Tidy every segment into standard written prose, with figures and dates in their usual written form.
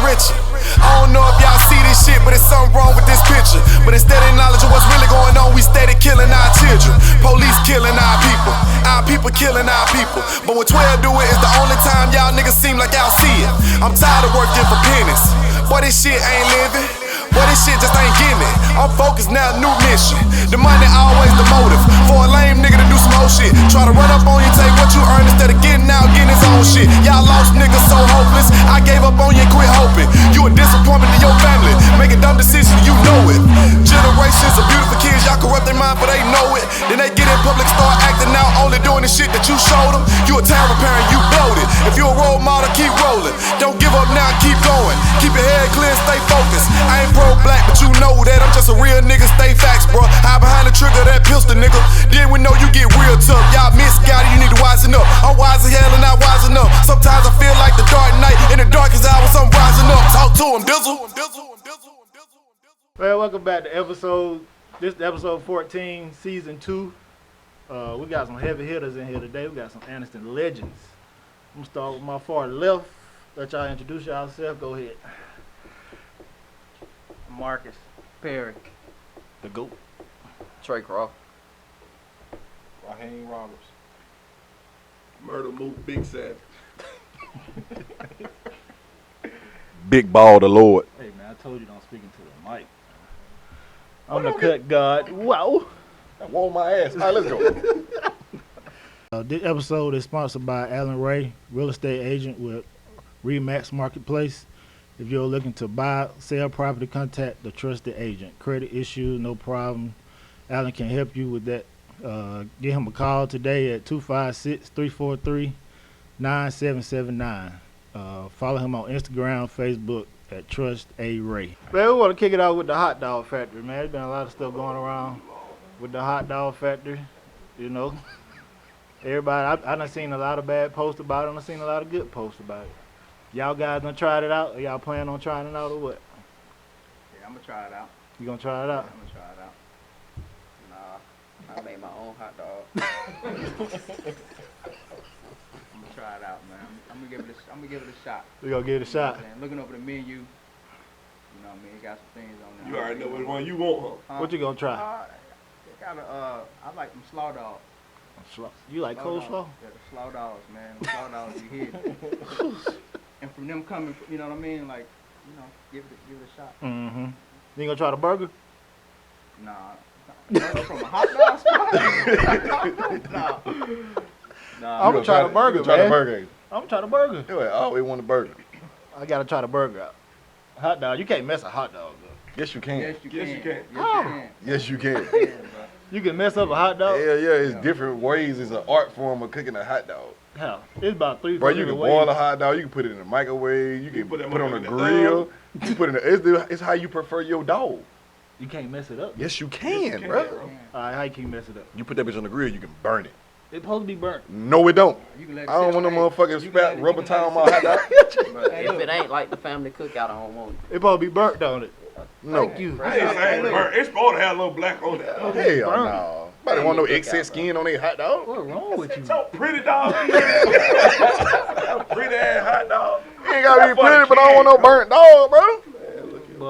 Richard. I don't know if y'all see this shit, but it's something wrong with this picture. But instead of knowledge of what's really going on, we steady killing our children. Police killing our people killing our people. But when 12 do it, it's the only time y'all niggas seem like y'all see it. I'm tired of working for pennies. Boy, this shit ain't living. Boy, this shit just ain't getting it. I'm focused now, new mission. The money always the motive. For a lame nigga to do some old shit. Try to run up on you, take what you earn instead of getting out, getting his own shit. Y'all lost niggas so hopeless. I gave up on you and quit hoping. You a disappointment to your family. Making dumb decisions, you know it. Generations of beautiful kids, y'all corrupt their mind, but they know it. Then they get in public, start acting out, only doing the shit that you showed them. You a terrible parent, you bloated. If you a role model, keep rolling. Don't give up now, keep going. Keep your head clear, stay focused. I ain't pro-black, but you know that I'm just a real nigga, stay facts, bro. Hide behind the trigger, that pistol, nigga. Then we know you get real tough. Y'all misguided, you need to wisen up. I'm wise as hell and not wise enough. Sometimes I feel like the dark night. In the darkest hours, I'm rising up. Talk to him, Dizzle. Well, welcome back to episode 14, season 2. We got some heavy hitters in here today. We got some Anniston legends. I'm gonna start with my far left. Let y'all introduce yourself. Go ahead. Marcus Perry, The GOAT. Trey Croft, Raheem Roberts. Murder Mook, Big Savage. Big Ball the Lord. Hey man, I told you don't speak into the mic. I'm the cut god. Wow. That wore my ass. All right, let's go. This episode is sponsored by Alan Ray, real estate agent with Remax Marketplace. If you're looking to buy, sell property, contact the trusted agent. Credit issues, no problem. Alan can help you with that. Give him a call today at 256-343-9779. Follow him on Instagram, Facebook at Trust A Ray. Man, we want to kick it out with the hot dog factory, man. There's been a lot of stuff going around with the hot dog factory, you know. Everybody, I done seen a lot of bad posts about it, and I seen a lot of good posts about it. Y'all guys done tried it out? Or y'all plan on trying it out or what? Yeah, I'm gonna try it out. You gonna try it out? I'm gonna try it out. Nah, I made my own hot dog. I'm gonna try it out, man. I'm gonna give it a shot. We gonna give it a shot. You know what I'm saying? Looking over the menu, you know what I mean? It got some things on there. You already know which one you want, huh? What you gonna try? I like them slaw dogs. You like coleslaw? Yeah, the slaw dogs, man. The slaw dogs you hit. And from them coming, you know what I mean? Like, you know, give it a shot. Mm-hmm. You gonna try the burger? Nah. Burger from a hot dog spot? Nah. I'm gonna try the burger, man. Try the burger. I'm gonna try the burger. You always want a burger. I gotta try the burger out. Hot dog, you can't mess a hot dog up. Yes, you can. Yes, you can. Yes, you can. Yes, you can. Yeah, bro. You can mess up a hot dog? Yeah, it's different ways. It's an art form of cooking a hot dog. How? It's about 3 Bro, you different can ways. boil a hot dog. You can put it in the microwave. You can put it on a grill. You put it in it's how you prefer your dog. You can't mess it up. Yes, you can, bro. Alright, how you can mess it up? You put that bitch on the grill, you can burn it. It's supposed to be burnt. No, it don't. You can let it I don't sit want no on- motherfucking you can let spat it- rubber you can time let on my it hot dog. But if it ain't like the family cookout, I don't want it. It's supposed to be burnt, don't it? No. Thank you. I ain't saying burnt. It's supposed to have a little black on there. Hell Burn. no. Nobody want no excess skin on their hot dog. What's wrong with you? So pretty dog. Pretty ass hot dog. You ain't gotta be pretty, but I don't want no burnt dog, bro.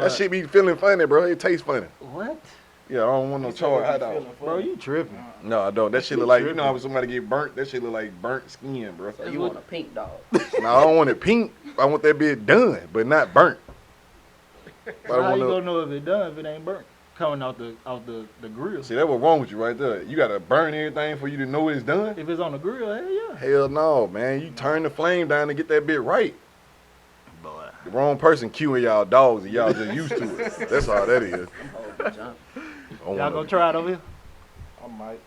That shit be feeling funny, bro. It tastes funny. What? Yeah, I don't want no charred hot dog. Bro, you tripping. No, I don't. That shit look like, you know how when somebody get burnt, that shit look like burnt skin, bro. So you want a pink dog? No, I don't want it pink. I want that bit done, but not burnt. So how you gonna know if it done if it ain't burnt? Coming out the grill. See, that's what's wrong with you right there. You gotta burn everything for you to know it's done. If it's on the grill, hell yeah. Hell no, man. You turn the flame down to get that bit right. Boy. The wrong person cueing y'all dogs and y'all just used to it. That's all that is. Y'all gonna try it over here? I might.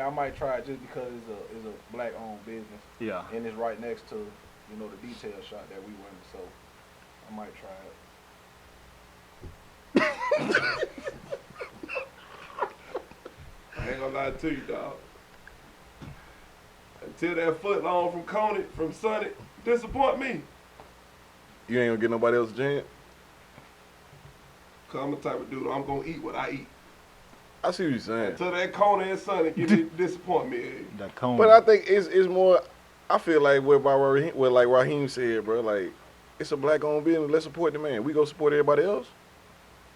I might try it just because it's a black owned business. Yeah. And it's right next to, you know, the detail shop that we run, so I might try it. I ain't gonna lie to you, dog. Until that foot long from Coney, from Sonny, disappoint me. You ain't gonna get nobody else a chance? Cause I'm the type of dude, I'm gonna eat what I eat. I see what you're saying. Until that Coney and Sonny disappoint me. That cone. But I think it's more. I feel like what like Raheem said, bro. Like It's a black-owned business. Let's support the man. We go support everybody else.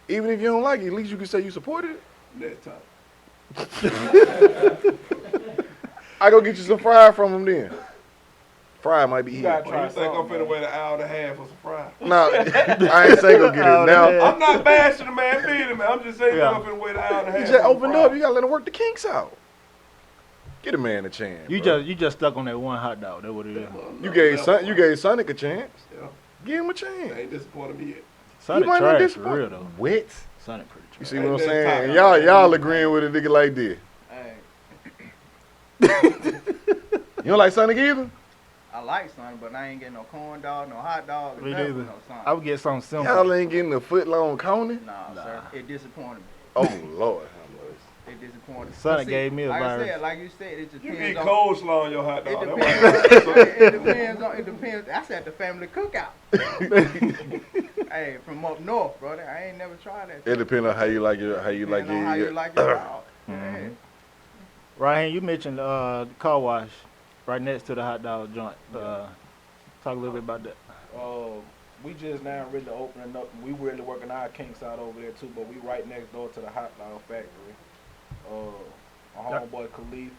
Even if you don't like it, at least you can say you supported it. Next time. I go get you some fry from him then. Fry might be here. Oh, you think I'm finna wait an hour and a half for some fries? No, I ain't say go get it now. I'm not bashing the man, feeding him. I'm just saying I'm finna wait an hour and a half. You just opened up. You gotta let him work the kinks out. Get a man a chance. You just stuck on that one hot dog. That's what it is. You gave Sonic a chance. Yeah. Give him a They chance. ain't disappointed me yet. Sonic might not trash for disappoint. real though. What? Sonic pretty You trash. see what I'm saying? And y'all agreeing with a nigga like this. Hey, You don't like Sonic either? I like Sonic, but I ain't getting no corn dog, no hot dog. Me nothing neither. with no Sonic. I would get something simple. Y'all ain't getting a foot long coney? Nah, sir. It disappointed me. Oh Lord. It disappointed me. Sonic But see, gave me a like virus. I said, like you said, it You depends eat on. coleslaw on your hot It dog. depends. It depends. That's at the family cookout. Hey, from up north, brother. I ain't never tried that. It depends on how you like your Depends on how you like your dog. Yeah. Right here, you mentioned the car wash right next to the hot dog joint. Talk a little bit about that. We just now really opening up. We really working our kinks out over there too, but we right next door to the hot dog factory. My homeboy Khalif,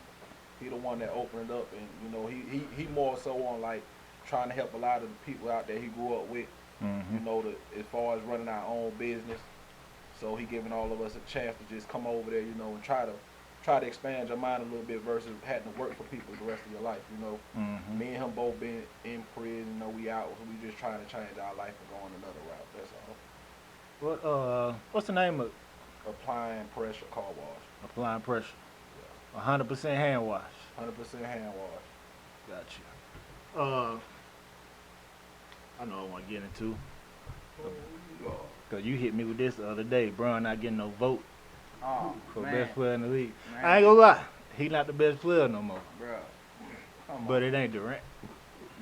he the one that opened it up, and you know he more so on like trying to help a lot of the people out there he grew up with. You know, as far as running our own business. So he giving all of us a chance to just come over there, you know, and try to expand your mind a little bit versus having to work for people the rest of your life, you know. Me and him both been in prison, you know, we out, so we just trying to change our life and go on another route, that's all. What's the name of it? Applying pressure car wash. Applying pressure. 100% hand wash. 100% hand wash. Got you. I know I want to get into. Cause you hit me with this the other day. Bron not getting no vote Oh, for man. best player in the league. Man. I ain't gonna lie, he not the best player no more. Bro. Come But on. it ain't Durant.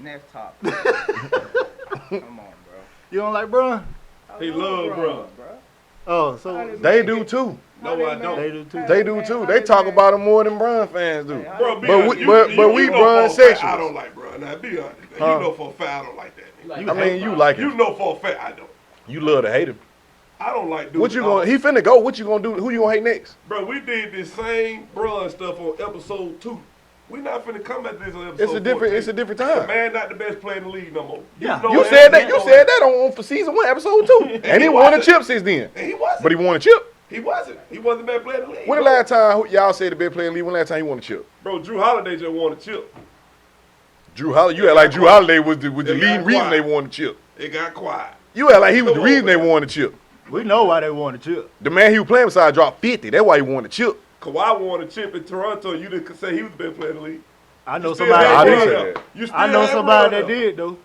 Next topic. Come on, bro. You don't like Bron? He love bro. Oh, so They do too. No, I don't. they do too. They do too. They talk about him more than Bron fans do. Bro, But we know Bron for a fact I sexuals. don't like bro. Now be honest. Huh? You know for a fact I don't like that. I mean, you like You him. know for a fact I don't. You love to hate him. I don't like dudes. What you gonna? He finna go. What you gonna do? Who you gonna hate next? Bro, we did this same Bron stuff on episode 2. We not finna come at this on episode It's a different. 14. It's a different The time. man not the best player in the league no more. Yeah. know You that. said that. You know said that on for season 1, episode 2, and he won a chip since then. And he wasn't. But he won a chip. He wasn't. He wasn't the best player in the league. When the bro. last time y'all said the best player in the league? When the last time he won a chip? Bro, Drew Holiday just won a chip. Drew Holiday. You act like Drew Holiday was the It got leading reason quiet. they won the chip. It got quiet. You act like he was the Come on, reason they man. won the chip. We know why they want to chip. The man he was playing beside dropped 50. That's why he won the chip. Kawhi won a chip in Toronto. You didn't say he was the best player in the league. I know Still somebody. had I That didn't Bron did. say though. that. You still I know had somebody Bron that though. did though.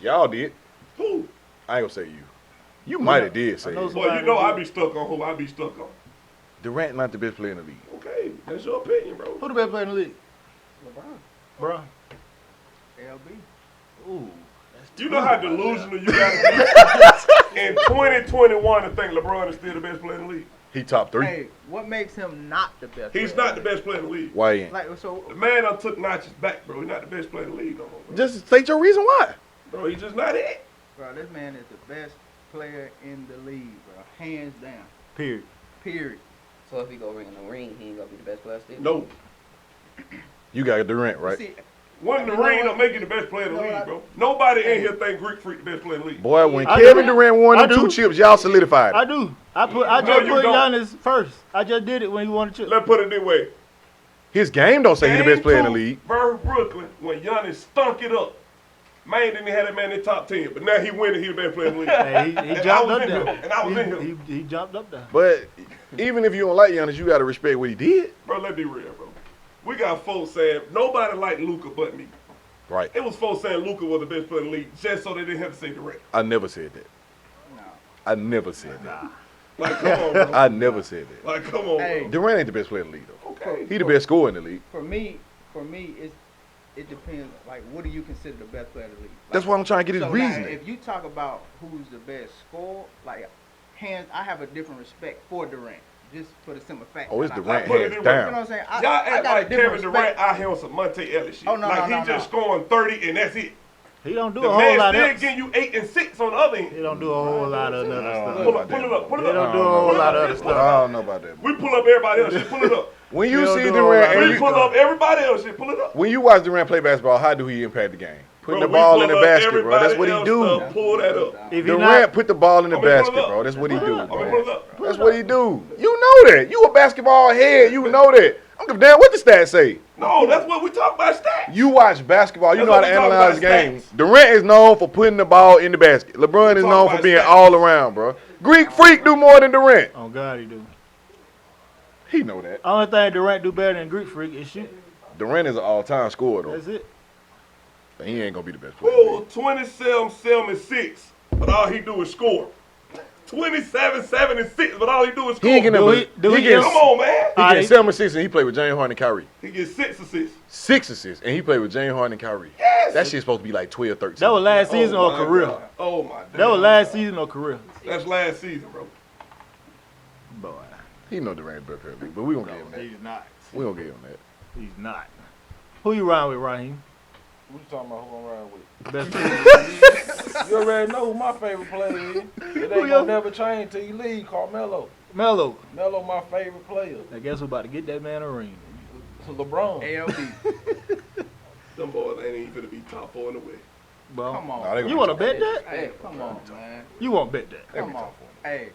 Y'all did. Who? I ain't gonna say you. You might have did say I know it. Boy, you know I be stuck on who I be stuck on. Durant not the best player in the league. Okay, that's your opinion, bro. Who the best player in the league? Bro. LB. Ooh. You know how delusional you gotta be in 2021 to think LeBron is still the best player in the league. He top 3. Hey, what makes him not the best? He's player? not the best player in the league. Why he ain't? Like so. The man done took notches back, bro. He's not the best player in the league no more, bro. Just state your reason why. Bro, he's just not it. Bro, this man is the best player in the league, bro. Hands down. Period. Period. So if he go ring in the ring, he ain't gonna be the best player still? No. You got Durant, right? See, Winning the You know ring what? don't make you the best player in the You know league, what? bro. Nobody in here think Greek Freak the best player in the league. Boy, when I Kevin do. Durant won I them 2 do. chips, y'all solidified I it. do. I just you put don't. Giannis first. I just did it when he won the chip. Let's put it this way. His game don't say he the best player in the Game league. 2 versus Brooklyn, when Giannis stunk it up. Man didn't have that man in the top 10, but now he winning, he the best player in the league. Hey, he And I jumped was up in there. here, and I was in here. He jumped up there. But even if you don't like Giannis, you got to respect what he did. Bro, let's be real, bro. We got folks saying nobody liked Luka but me. Right. It was folks saying Luka was the best player in the league just so they didn't have to say Durant. I never said that. no. I never said that. Like, come on, bro. I never said that. Like, come on, Hey. bro. Durant ain't the best player in the league, though. Okay. He the best scorer in the league. For me, it depends. Like, what do you consider the best player in the league? That's why I'm trying to get his So now, reasoning. if you talk about who's the best scorer, like hands, I have a different respect for Durant, just for the simple fact. Oh, it's that Durant put it hands in You know what down. I'm saying? Y'all I act got a like different Kevin Durant respect. out here on some Monte Ellis shit. Oh, no, like no, he no, just no. scoring 30 and that's it. He don't do The a whole man lot still else. getting you 8 and 6 on the other end. He don't do a whole lot of other stuff. Pull it up. He don't do a whole lot of other I stuff. don't know about that. We pull up everybody else shit. Pull it up. When He you don't see do a whole lot Durant, of and We you, pull up everybody else shit. Pull it up. when you watch Durant play basketball, how do he impact the game? Putting Bro, the we ball pull in the up basket, bro. That's everybody what he else do. stuff. Pull that up. If he Durant not, put the ball in the I mean, pull it basket, up. bro. That's what he do, I mean, bro. pull it up. That's what he do. You know that. You a basketball head. You know that. I'm giving a damn what the stats say. No, that's what we talk about stats. You watch basketball. You That's know how what to we talk analyze about, games. stats. Durant is known for putting the ball in the basket. LeBron is talk known for about being stats. all around, bro. Greek Freak do more than Durant. oh God, he do. He know that. Only thing Durant do better than Greek Freak is shoot. Durant is an all-time scorer, though. That's it. But he ain't gonna be the best player. in the Oh, league. 27, 7, and 6, but all he do is score. 27, 7, and 6, but all he do is score. He ain't getting Do he he gets Come on, man. he gets 7 assists and he played with James Harden and Kyrie. He gets 6 assists. 6 assists and he played with James Harden and Kyrie. Yes. That shit's supposed to be like 12, 13. That was last season Oh, or my career. God. Oh, my That was damn last God. season or career. That's last season, bro. Boy, He know Durant better than me, but we gonna give him that. he's not. We gonna give him that. He's not. Who you riding with, Raheem? What you talking about? Who I'm riding with? Best player. You already know who my favorite player is. It Who ain't your- gonna never change till you leave. Carmelo. Melo. Melo, my favorite player. I guess we're about to get that man a ring. LeBron. ALB. Them boys ain't even gonna be top 4 in the West. Well, Come Nah, on. they gonna you be want to top bet four. that? Hey, come on, man. You want to bet that? They gonna Come be on. top four. Hey,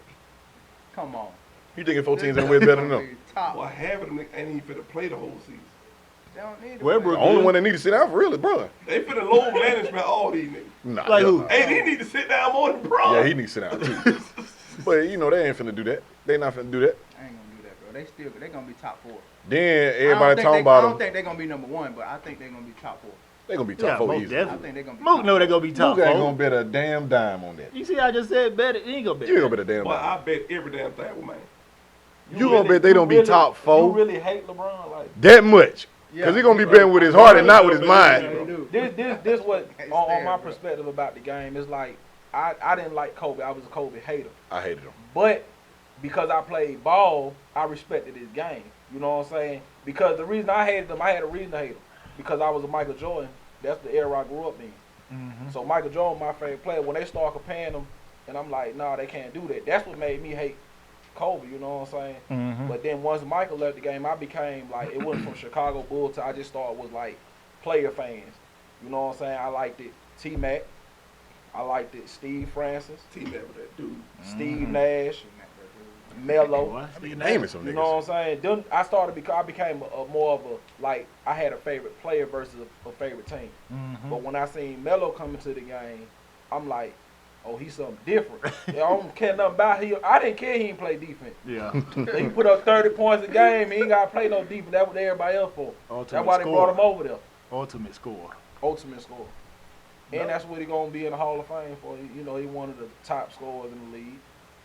come on. You thinking 4 teams in the West better than them? Top. Boy, half of them niggas ain't even finna play the whole season. They don't need to Westbrook The play. only one that need to sit down for real is Bron. They finna low management all these niggas. Nah, Like yeah. who? Hey, they need to sit down more than Bron. Yeah, he needs to sit down too. But you know they ain't finna do that. They not finna do that. I ain't gonna do that, bro. They gonna be top 4. Then I everybody talking I about don't them. think they're gonna be number 1, but I think they're gonna be top 4. They gonna be Yeah, top 4 most easy. I definitely. think they're gonna be Mook top know they gonna be top Mook ain't 4. gonna bet a damn dime on that. You see, I just said bet it. He ain't gonna bet You ain't that. gonna bet a damn Boy, dime. I bet every damn thing with man. You gonna bet they don't be top 4? You really hate LeBron? Like That much? Yeah. Cause he gonna be betting with his heart and not with his mind. They do. this what Can't on stand, my bro. perspective about the game is like I didn't like Kobe. I was a Kobe hater. I hated him. But because I played ball, I respected his game. You know what I'm saying? Because the reason I hated him, I had a reason to hate him. Because I was a Michael Jordan. That's the era I grew up in. Mhm. So Michael Jordan, my favorite player. When they start comparing him, and I'm like, nah, they can't do that. That's what made me hate Kobe. You know what I'm saying? Mhm. But then once Michael left the game, I became like, it wasn't from Chicago Bulls to I just started was like player fans. You know what I'm saying? I liked it T-Mac. I liked it Steve Francis, Team that with that dude. Steve Nash, Melo. Boy, Steve Nash. Naming some You niggas. know what I'm saying? Then I became a more of a, like, I had a favorite player versus a favorite team. Mhm. But when I seen Melo come into the game, I'm like, oh, he's something different. I don't care nothing about him. I didn't care he didn't play defense. Yeah. He put up 30 points a game. He ain't got to play no defense. That's what everybody else for. Ultimate That's why they scorer. brought him over there. Ultimate score. Ultimate scorer. And that's what he going to be in the Hall of Fame for. You know, he one of the top scorers in the league.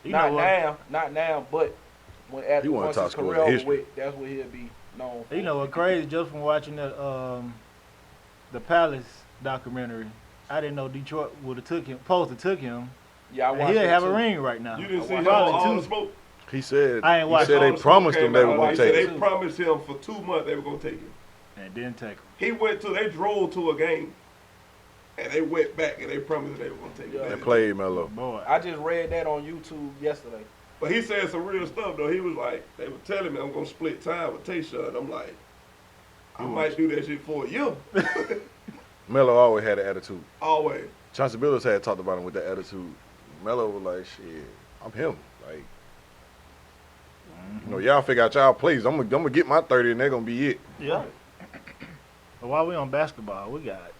You know what? Not now, but when at He one of once the his top scorers career in over history. with, that's what he'll be known for. You know what crazy? Just from watching that the Palace documentary, I didn't know Detroit would have supposed to took him. Yeah, I And watched he'll that have too. a ring right now. You didn't see him Probably on all two. the smoke. He said. I ain't He watched said All they the smoke promised him came they out. were gonna He take said him. they promised him for 2 months they were gonna take him. And didn't take him. They drove to a game, and they went back and they promised they were gonna take Yeah. him. And played Melo. Boy. I just read that on YouTube yesterday. But he said some real stuff though. He was like, they were telling me I'm gonna split time with Tayshaun. I'm like, I might do that shit for a year. Melo always had an attitude. Always. Chauncey Billups had talked about him with that attitude. Melo was like, shit, I'm him. Like, you know, y'all figure out y'all plays. I'm gonna get my 30 and they're gonna be it. Yeah. But while we on basketball, we got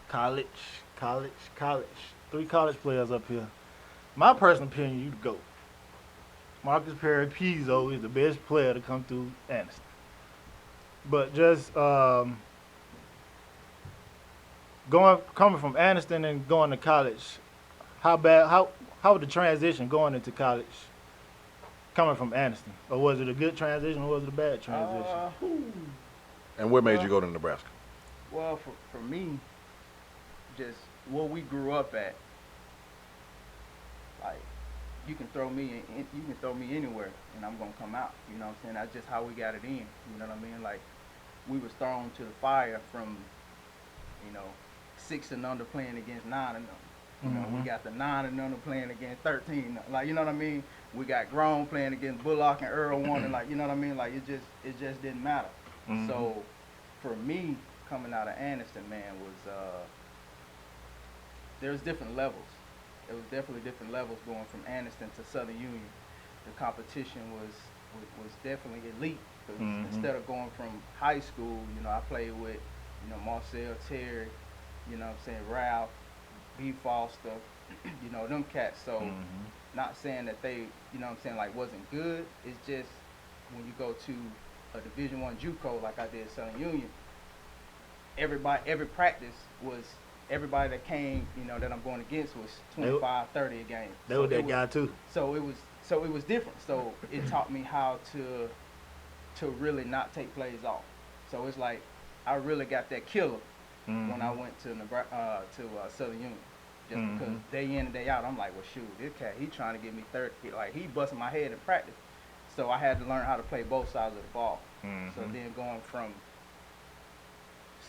college. 3 college players up here. My personal opinion, you the GOAT. Marcus Perry Pizzo is the best player to come through Anniston. But just coming from Anniston and going to college, how was the transition going into college coming from Anniston? Or was it a good transition or was it a bad transition? And what made you go to Nebraska? Well, for me, just where we grew up at, like, you can throw me anywhere and I'm gonna come out. You know what I'm saying? That's just how we got it in. You know what I mean? Like, we was thrown to the fire from, you know, 6 and under playing against 9 and under. You know, we got the 9 and under playing against 13. Like, you know what I mean? We got grown playing against Bulldogs and Earl One, and like, you know what I mean? Like, it just didn't matter. So, for me, coming out of Anniston, man, was there was different levels. It was definitely different levels going from Anniston to Southern Union. The competition was definitely elite. 'Cause instead of going from high school, you know, I played with, you know, Marcel, Terry, you know what I'm saying, Ralph, B. Foster, you know, them cats. So, not saying that they, you know what I'm saying, like, wasn't good. It's just when you go to a Division I JUCO like I did Southern Union, every practice was, everybody that came, you know, that I'm going against was 25, 30 a game. They were that guy too. So it was different. So it taught me how to really not take plays off. So it's like I really got that killer when I went to Southern Union. Just because day in and day out, I'm like, well, shoot, this cat, he trying to get me 30. Like, he busting my head in practice. So I had to learn how to play both sides of the ball. So then going from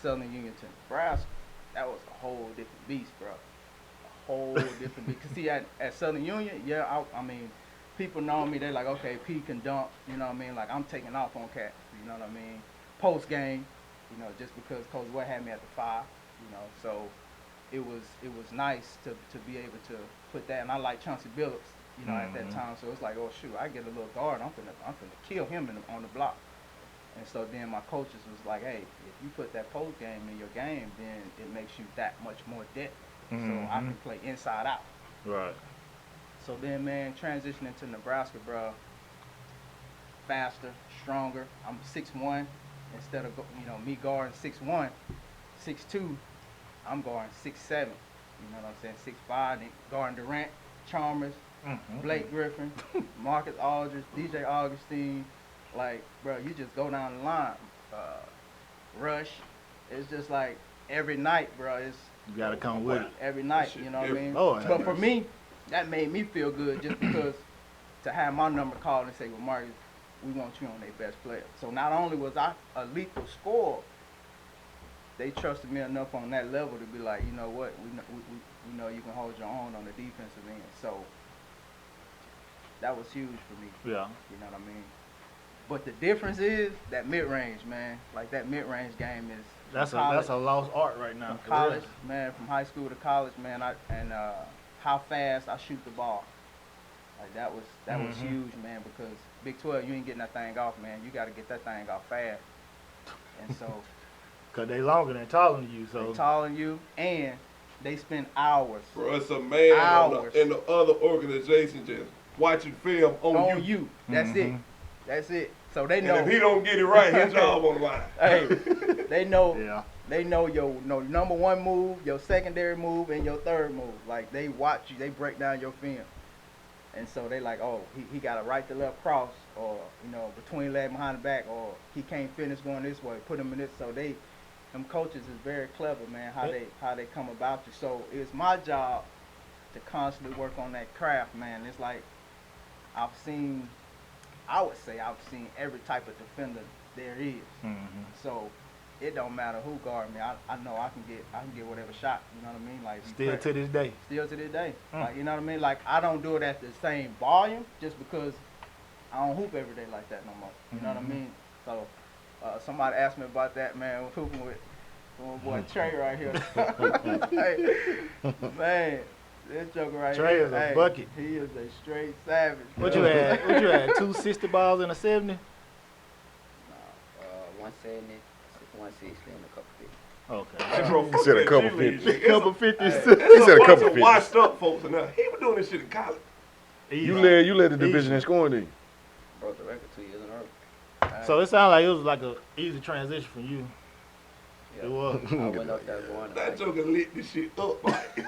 Southern Union to Nebraska, that was a whole different beast, bro. A whole different beast. Because see, at Southern Union, yeah, I mean, people know me. They're like, okay, P can dunk. You know what I mean? Like, I'm taking off on cats. You know what I mean? Post game, you know, just because Coach Webb had me at the 5. You know, so it was nice to be able to put that. And I like Chauncey Billups, you know, at that time. So it's like, oh shoot, I get a little guard. I'm finna kill him on the block. And so then my coaches was like, hey, if you put that post game in your game, then it makes you that much more deadly. So I can play inside out. Right. So then, man, transitioning to Nebraska, bro, faster, stronger. I'm 6'1", instead of, you know, me guarding 6'1", 6'2", I'm guarding 6'7". You know what I'm saying? 6'5", then guarding Durant, Chalmers, Blake Griffin, Marcus Aldridge, DJ Augustine. Like, bro, you just go down the line. Rush. It's just like every night, bro. You gotta come with it. Every night, you know what I mean? Lord. But for me, that made me feel good just because to have my number called and say, well, Marcus, we want you on their best player. So not only was I a lethal scorer, they trusted me enough on that level to be like, you know what, we know you can hold your own on the defensive end. So that was huge for me. Yeah. You know what I mean? But the difference is that mid-range, man. Like, that mid-range game is that's a lost art right now. From college, man, from high school to college, man, how fast I shoot the ball. Like, that was huge, man, because Big 12, you ain't getting that thing off, man. You got to get that thing off fast. And so, because they longer than taller than you, so. They taller than you, and they spend hours. Bro, it's a man in the other organization just watching film on you. That's it. That's it. So they know. And if he don't get it right, his job on the line. Hey, they know. Yeah. They know your number one move, your secondary move, and your third move. Like, they watch you. They break down your film. And so they like, oh, he got a right to left cross, or, you know, between leg behind the back, or he can't finish going this way. Put him in this. So them coaches is very clever, man. How they come about you. So it's my job to constantly work on that craft, man. It's like I've seen every type of defender there is. So it don't matter who guard me. I know I can get whatever shot. You know what I mean? Like, Still to this day. Still to this day. Like, you know what I mean? Like, I don't do it at the same volume just because I don't hoop every day like that no more. You know what I mean? So somebody asked me about that, man. I was hooping with my boy Trey right here. Hey, man. This joker right Trey here. is a bucket. He is a straight savage. What you had? 2 60 balls and a 70? 170, 160, and a couple 50. Okay. He said a couple 50. Couple 50s. He said a couple 50s. Washed up folks, and now he was doing this shit in college. You led the division in scoring, didn't you? Broke the record 2 years in a row. So it sounded like it was like a easy transition for you. Yeah. It was. I went up there going to That joker lit this shit up. Like,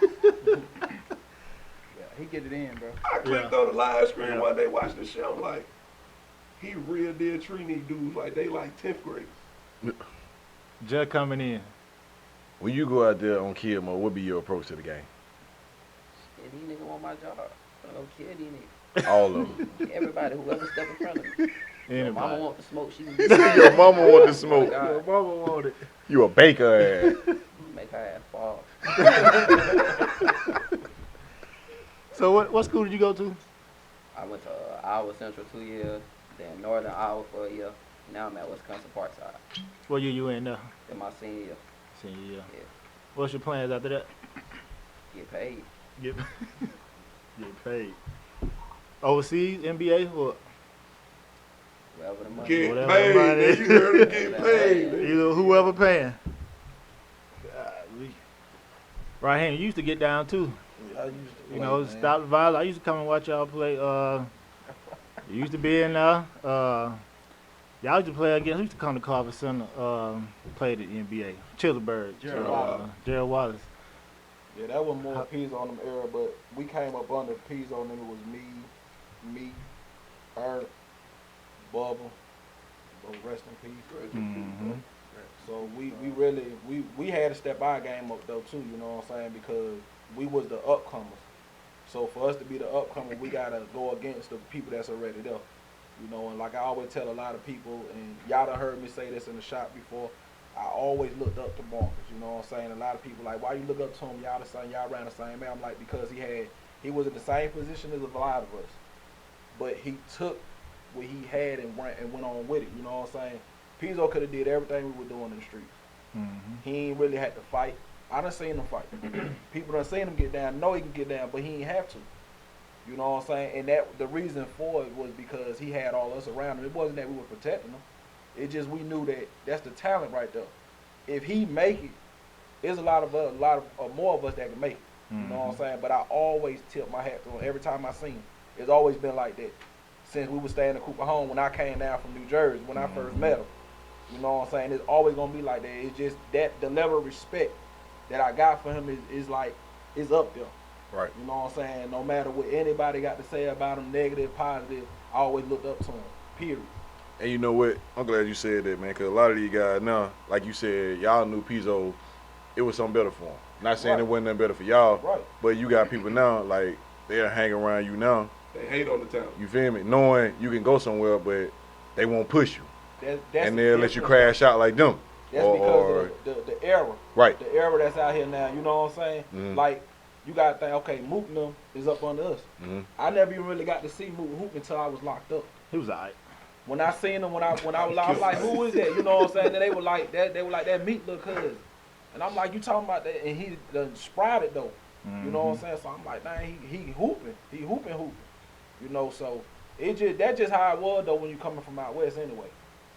He get it in, bro. I clicked on the live screen one day watching the show. I'm like, he real deal treating these dudes like they like 10th graders. Just coming in. When you go out there on kill mode, what be your approach to the game? Shit, these niggas want my job. I don't kill these niggas. All of them. Everybody, whoever step in front of me. Your mama want the smoke, she can get Your mama want the smoke. God. Your mama want it. You a baker ass. Make her ass fall. So what school did you go to? I went to Iowa Central 2 years, then Northern Iowa for a year. Now I'm at Wisconsin Parkside. What year you in now? In my senior year. Senior year. Yeah. What's your plans after that? Get paid. Get paid. Overseas, NBA, what? Wherever the money. Get Whatever paid. money. Man, you heard it, get paid. Either whoever paying. Golly. Right hand, you used to get down too. I used to You know, stop the violence. I used to come and watch y'all play. You used to be in there. Y'all used to play against. Who used to come to Carver Center? Played at the NBA. Childeberg. Gerald Wallace. Yeah, that was more Pizzo on them era, but we came up under Pizzo, and then it was me, Art, Bubba, rest in peace. Mm-hmm. So we had to step our game up though too, you know what I'm saying, because we was the upcomers. So for us to be the upcomer, we gotta go against the people that's already there. You know, and like I always tell a lot of people, and y'all done heard me say this in the shop before, I always looked up to Marcus, you know what I'm saying? A lot of people like, why you look up to him? Y'all the same, y'all ran the same man. I'm like, because he was in the same position as a lot of us. But he took what he had and went on with it, you know what I'm saying? Pizzo could have did everything we were doing in the streets. Mm-hmm. He ain't really had to fight. I done seen him fight. People done seen him get down, know he can get down, but he ain't have to. You know what I'm saying? And that the reason for it was because he had all us around him. It wasn't that we were protecting him. It just we knew that that's the talent right there. If he make it, there's a lot of more of us that can make it. You know what I'm saying? But I always tip my hat to him every time I see him. It's always been like that since we were staying in Cooper home when I came down from New Jersey when I first met him. You know what I'm saying? It's always gonna be like that. It's just that the level of respect that I got for him is like is up there. Right. You know what I'm saying? No matter what anybody got to say about him, negative, positive, I always looked up to him. Period. And you know what? I'm glad you said that, man, because a lot of these guys now, like you said, y'all knew Pizzo, it was something better for him. Not saying it wasn't nothing better for y'all, but you got people now, like, they'll hang around you now. They hate on the town. You feel me? Knowing you can go somewhere, but they won't push you. That's and they'll let you crash out like them. That's because of the era. Right. The era that's out here now, you know what I'm saying? Mm-hmm. Like, you got to think, okay, Mook them is up under us. Mm-hmm. I never even really got to see Mook hoop until I was locked up. He was all right. When I seen him, when I was like, who is that? You know what I'm saying? And they were like that meat little cousin. And I'm like, you talking about that? And he done sprouted though. You know what I'm saying? So I'm like, dang, he hooping. He hooping. You know, so that's just how it was though when you coming from out west anyway.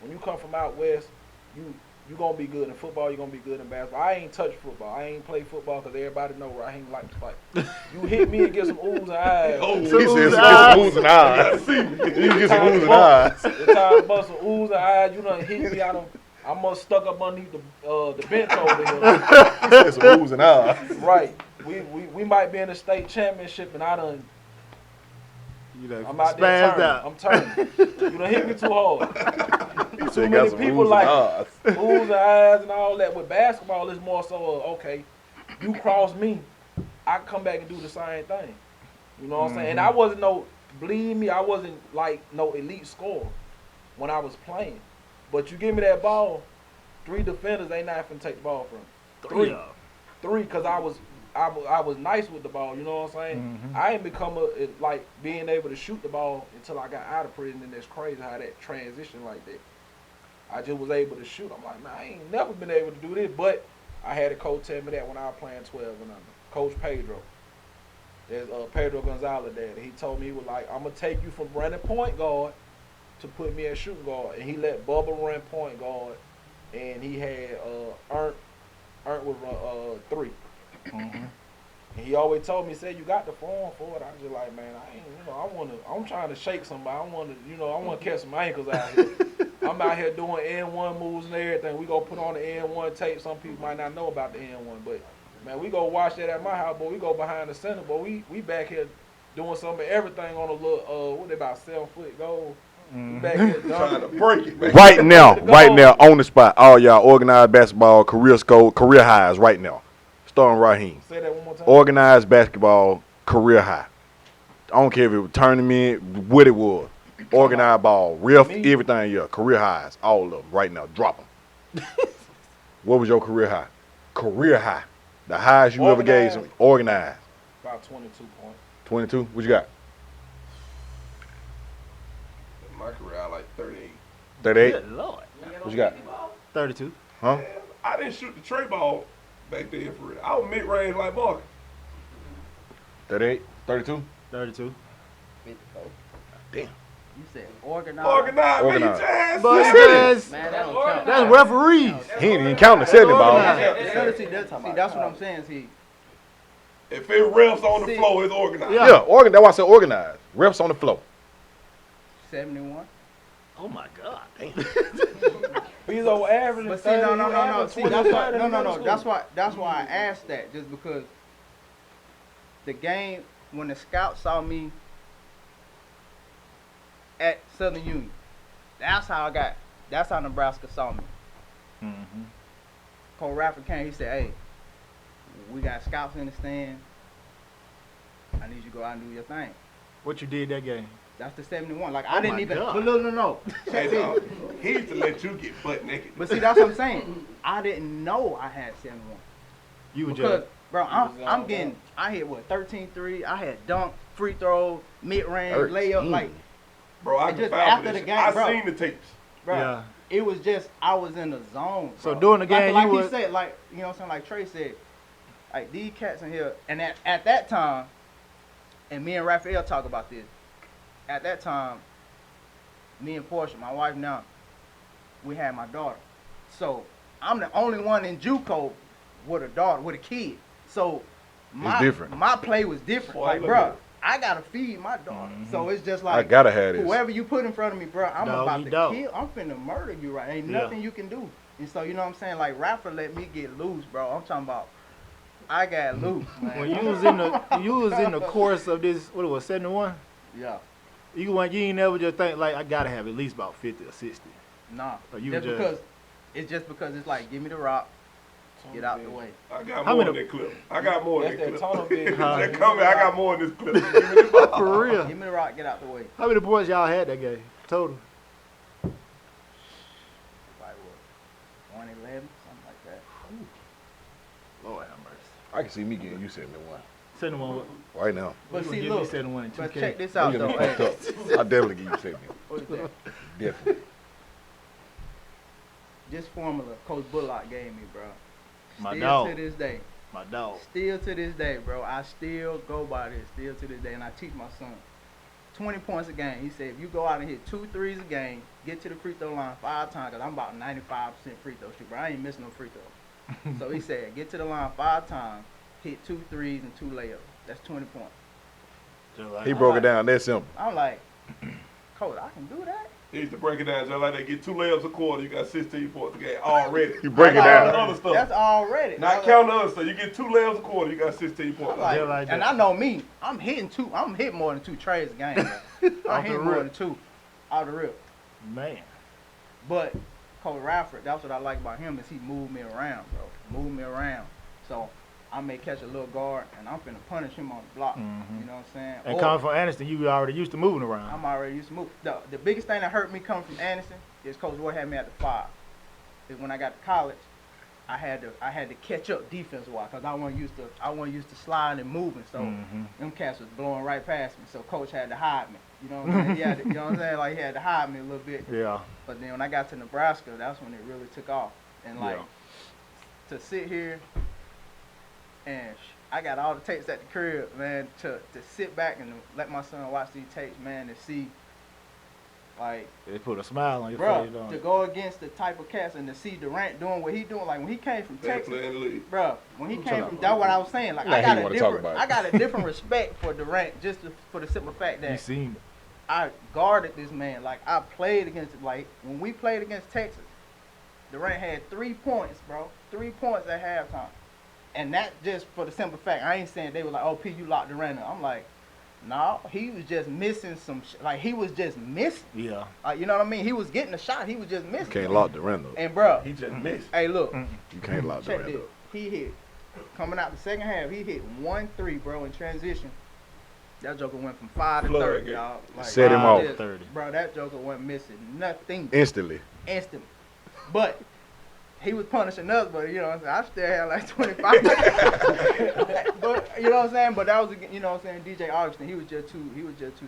When you come from out west, you gonna be good in football, you gonna be good in basketball. I ain't touch football. I ain't play football because everybody know Raheem like to fight. You hit me and get some oohs and eyes. He said some oohs and eyes. You get some oohs and eyes. The time bust some oohs and eyes, you done hit me out. I'm almost stuck up underneath the bench over here. He said some oohs and eyes. Right. We might be in the state championship and I done. I'm out there turning. I'm turning. You done hit me too hard. Too many people like oohs and eyes and all that. With basketball, it's more so, okay, you cross me, I come back and do the same thing. You know what I'm saying? And I wasn't believe me, I wasn't like no elite scorer when I was playing. But you give me that ball, 3 defenders ain't not finna take the ball from me. Three, because I was nice with the ball, you know what I'm saying? I ain't become like being able to shoot the ball until I got out of prison, and it's crazy how that transition like that. I just was able to shoot. I'm like, man, I ain't never been able to do this, but I had a coach tell me that when I was playing 12 and under. Coach Pedro. There's Pedro Gonzalez there. He told me, he was like, I'm going to take you from running point guard to put me at shooting guard. And he let Bubba run point guard, and he had Ernst would run 3. And he always told me, he said, you got the form for it. I was just like, man, I'm trying to shake somebody. I want to catch some ankles out here. I'm out here doing N1 moves and everything. We go put on the N1 tape. Some people might not know about the N1, but man, we go watch that at my house, boy. We go behind the center, boy. We back here doing some of everything on a little, what they about 7-foot goal. We back here trying to break it. Man. Right now, on the spot, all y'all organized basketball, career highs right now. Starting Raheem. Say that one more time. Organized basketball, career high. I don't care if it was tournament, what it was. Organized ball, ref, everything, yeah. Career highs, all of them right now. Drop them. What was your career high? Career high. The highest you ever gave some organized. About 22 points. 22. What you got? In my career, I like 38. 38. Good Lord. What you got? 32. Huh? I didn't shoot the tray ball back then for real. I was mid-range like Marcus. 38. 32. 32. 54. Damn. You said organized. Organized. Man, Organized. you just But said that's, Man, that don't count. that's referees. He ain't even counting the 70 ball. Organized. See, that's what I'm saying. See, if it refs on the See. floor, it's organized. Yeah. Yeah, that's why I said organized. Refs on the floor. 71. Oh my God. He's over average. But see, no. See, that's why, no. That's why I asked that, just because the game, when the scouts saw me at Southern Union, that's how Nebraska saw me. Mm-hmm. Cole Rafford came, he said, hey, we got scouts in the stand. I need you to go out and do your thing. What you did that game? That's the 71. Like, Oh I didn't my even, God. but no. Hey, dog, he used to let you get butt naked. But see, that's what I'm saying. I didn't know I had 71. You were Because, just bro, I hit what, 13 3. I had dunk, free throw, mid-range, layup. Like, Bro, I It can just vouch for after this the shit. game, I bro. seen the tapes. bro, Yeah. it was just, I was in the zone. So bro. during the game, like you he was said, like, you know what I'm saying, like Trey said, like these cats in here, and at that time, and me and Raphael talk about this. At that time, me and Portia, my wife now, we had my daughter. So I'm the only one in JUCO with a daughter, with a kid. So different. my play was different. Boy, like, look bro, at it. I gotta feed my daughter. So it's just I like, gotta have this. whoever you put in front of me, bro, I'm Dog about eat to dog. kill. I'm finna murder you, right? Ain't Yeah. nothing you can do. And so, you know what I'm saying? Like, Rafa let me get loose, bro. I'm talking about, I got loose, man. when you was in the course of this, what it was, 71. Yeah, You ain't never just think like I gotta have at least about 50 or 60. nah. Or you just just- because, it's just because it's like, give me the rock, get out the way. I got How more many- in that clip. I got more in That's that that clip. tunnel vision. That coming, I got more in this clip. Give me the ball. For real. Give me the rock, get out the way. How many points y'all had that game total? Like what? 111, something like that. Lord have mercy. I can see me getting you 71 71. What? right now. But You see, gonna give me look, 71 in but 2K. check this I'm out, gonna though. be fucked Hey, up. I definitely give you 70. what is that? Definitely. This formula Coach Bullock gave me, bro. My Still dog. to this day. My dog. Still to this day, bro. I still go by this. Still to this day. And I teach my son. 20 points a game. He said, if you go out and hit 2 threes a game, get to the free throw line 5 times, because I'm about 95% free throw shoot, bro. I ain't missing no free throw. So he said, get to the line 5 times, hit 2 threes and 2 layups. That's 20 points. Just like He broke it down that simple. I'm like, Coach, I can do that? He used to break it down just like they get 2 layups a quarter, you got 16 points a game already. You break it Not down. counting other stuff. That's already. Not counting other stuff. You get 2 layups a quarter, you got 16 points. I'm like, Yeah, like and that. I know me. I'm hitting more than 2 trays a game. Bro. I'm Off the hitting more rip. than 2 out the rip. Man. But Coach Radford, that's what I like about him, is he moved me around, bro. Moved me around. So I may catch a little guard, and I'm finna punish him on the block. Mhm. You know what I'm saying? And Or coming from Anniston, you already used to moving around. I'm already used to move. The biggest thing that hurt me coming from Anniston is Coach Roy had me at the 5. Is when I got to college, I had to catch up defense wise, because I wasn't used to sliding and moving. So Mhm. them cats was blowing right past me. So Coach had to hide me. You know what I'm saying? He had to, you know what I'm saying? Like, he had to hide me a little bit. Yeah. But then when I got to Nebraska, that's when it really took off. And like, to sit here and I got all the tapes at the crib, man, to sit back and let my son watch these tapes, man, to see, like, They put a smile on your bro, face, don't to it? go against the type of cats and to see Durant doing what he doing, like when he came from They Texas, play in the league. bro, when he came up. from, that's what I was saying. Like, Nah, I he got a wanna talk different, about it. I got a different respect for Durant for the simple fact You that seen it. I guarded this man. Like, I played against, like, when we played against Texas, Durant had 3 points, bro. 3 points at halftime. And that just for the simple fact, I ain't saying they were like, oh, P, you locked Durant up. I'm like, no, he was just missing some, like, he was just missing. Yeah. You know what I mean? He was getting a shot. He was just You missing. can't lock the random. And, bro, He just missed. hey, look, You can't lock the check this. random. He hit, coming out the second half, he hit 1-3, bro, in transition. That joker went from 5 to Flood 30, game. y'all. Like, Set him I off. just- 30. Bro, that joker went missing nothing. Instantly. Instant. But he was punishing us, but you know what I'm saying, I still had like 25. But you know what I'm saying, but that was, you know what I'm saying, DJ Augustin, he was just too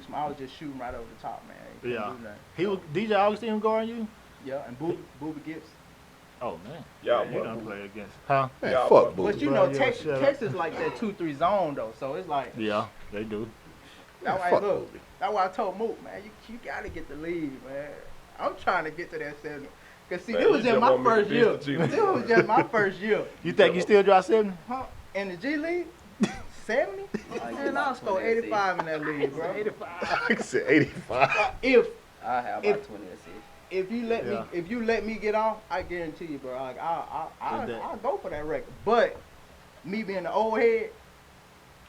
small. I was just shooting right over the top, man. Yeah. He was DJ Augustine guarding you? Yeah, and Booby Gibbs. Oh man. Y'all you don't Boo. play against. Huh? Man, Y'all fuck Boo. Boo. But you know, Bro, Texas like that 2-3 zone though, so it's like. Yeah, they do. That's why, fuck look, that's why I told Mook, man, you gotta get the lead, man. I'm trying to get to that 70. Cause see, Man, this was you just just my want me to first beat year. the G This League. was just my first year. You think you still drop 70? Huh? In the G League? 70? Man, I'll score 85 in that league, bro. 85. I said 85. If I have about 20 assists. if you let me get off, I guarantee you, bro. Like I'll go for that record. But me being the old head,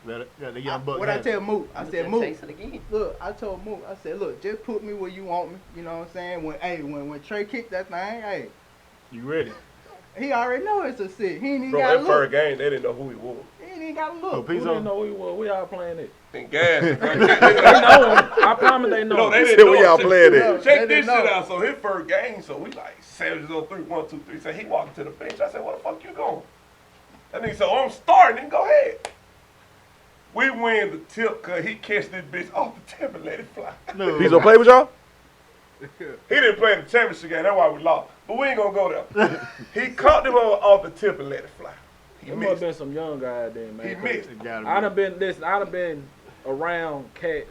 The young buck. what I tell Mook, I said, Mook, Chase it again. look, I told Mook, I said, look, just put me where you want me. You know what I'm saying? When Trey kicked that thing, hey, You ready? he already know it's a sit. He ain't even Bro, got to that first look. game, they didn't know who he was. He ain't even got to Oh, look. Who Pizzo? didn't know who he was? We all playing it. And gas. They know him. I promise they know No, him. they Said didn't know. where y'all Check- playing No. at? They Check didn't this know. shit out. So his first game, so we like savages on 3, 1, 2, 3. So he walking to the bench. I said, "Where the fuck you going?" That nigga said, "Oh, I'm starting. Then go ahead." We win the tip cause he catch this bitch off the tip and let it fly. No. Pizzo play with y'all? He didn't play in the championship game. That's why we lost. But we ain't gonna go there. He caught them off the tip and let it fly. He There must have missed. been some young guys then, man. He 'cause missed. It gotta I be. done been around cats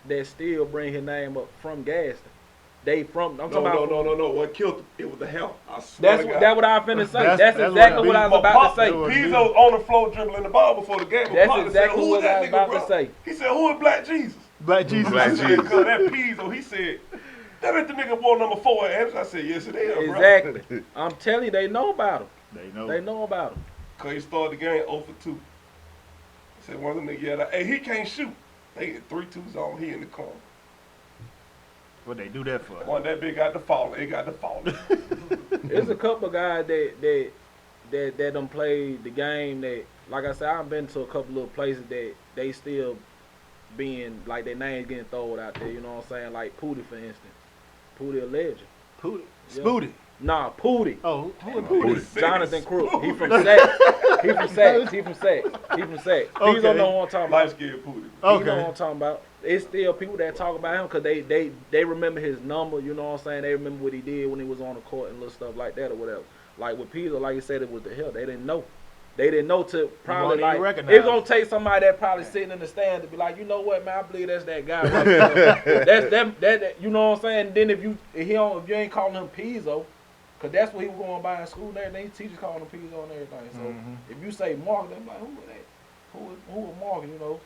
that still bring his name up from Gaston. They from, I'm talking about. No. What killed him? It was the hell. I swear That's to what, God. that what I finna say. That's That's what exactly it what I be. was about to say. Pop- Pizzo on the floor dribbling the ball before the game. But That's Papa exactly said, "Who what is that I was nigga, about bro?" to say. He said, "Who is Black Jesus?" Black Jesus. Black I said, Jesus. "Cause that Pizzo." He said, "That ain't the nigga wore number 4 at Anderson." I said, "Yes, it is, bro." Exactly. I'm telling you, they know about him. They know. They know about him. Cause he started the game 0 for 2. I said, one of them niggas, yeah, hey, he can't shoot. They get 3-2 zone. He in the corner. What they do that for? One that big got the fall. He got the fall. There's a couple of guys that done played the game that, like I said, I've been to a couple little places that they still being, like their names getting thrown out there, you know what I'm saying? Like Pooty, for instance. Pooty a legend. Pooty. Yeah. Spooty. Nah, Pooty. Oh, who is Pooty. Pooty? Jonathan Crook. He from Pooty. Sac. He from Sac. He from Sac. He from Sac. He Okay. don't know what I'm talking Light about. skinned Pooty. He know what Okay. I'm talking about. It's still people that talk about him because they remember his number, you know what I'm saying? They remember what he did when he was on the court and little stuff like that or whatever. Like with Pizzo, like you said, it was the hell. They didn't know. They didn't know to probably won't even like recognize it's gonna take somebody that probably sitting in the stand to be like, you know what, man, I believe that's that guy right there. That's that you know what I'm saying? Then if you ain't calling him Pizzo, cause that's what he was going by in school and everything, teachers calling him Pizzo and everything. So if you say Mark, they're like, who is that? Who is Mark, you know?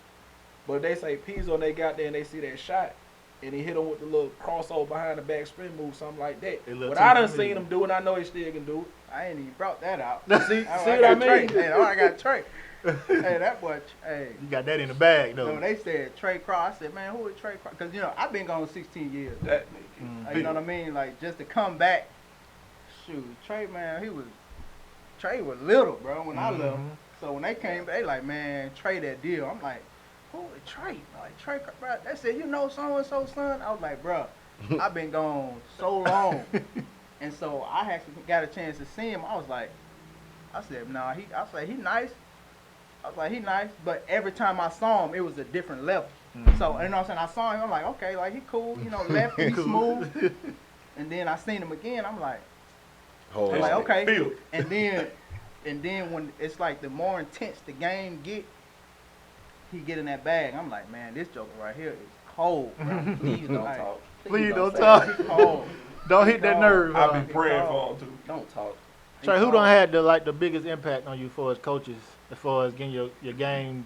But they say Pizzo and they got there and they see that shot and he hit him with the little crossover behind the back spin move, something like that. It look But too I done familiar. seen him do it, and I know he still can do it. I ain't even brought that out. See Oh, what I got Trey. mean? Hey, I got Trey. Hey, that boy. Hey. You got that in the bag, though. No, they said Trey Cross. I said, man, who is Trey Cross? Because, you know, I've been gone 16 years. That nigga. You know what I mean? Like, just to come back. Shoot, Trey, man, Trey was little, bro, when I left. So when they came back, they like, man, Trey that deal. I'm like, who is Trey? Like, Trey, bro. They said, you know so-and-so, son? I was like, bro, I've been gone so long. And so I actually got a chance to see him. I was like, I said, nah, he nice. I was like, he nice. But every time I saw him, it was a different level. So, you know what I'm saying? I saw him, I'm like, okay, like, he cool, you know, left, he smooth. And then I seen him again, I'm like, Hold I'm like, on. okay. Feel it. And then when it's like the more intense the game get, he get in that bag. I'm like, man, this joker right here is cold, bro. Please don't Like, talk. Please don't say talk. it. He cold. Don't hit that nerve. I be praying for him, too. Don't talk. Trey, who done had the biggest impact on you for as coaches, as far as getting your game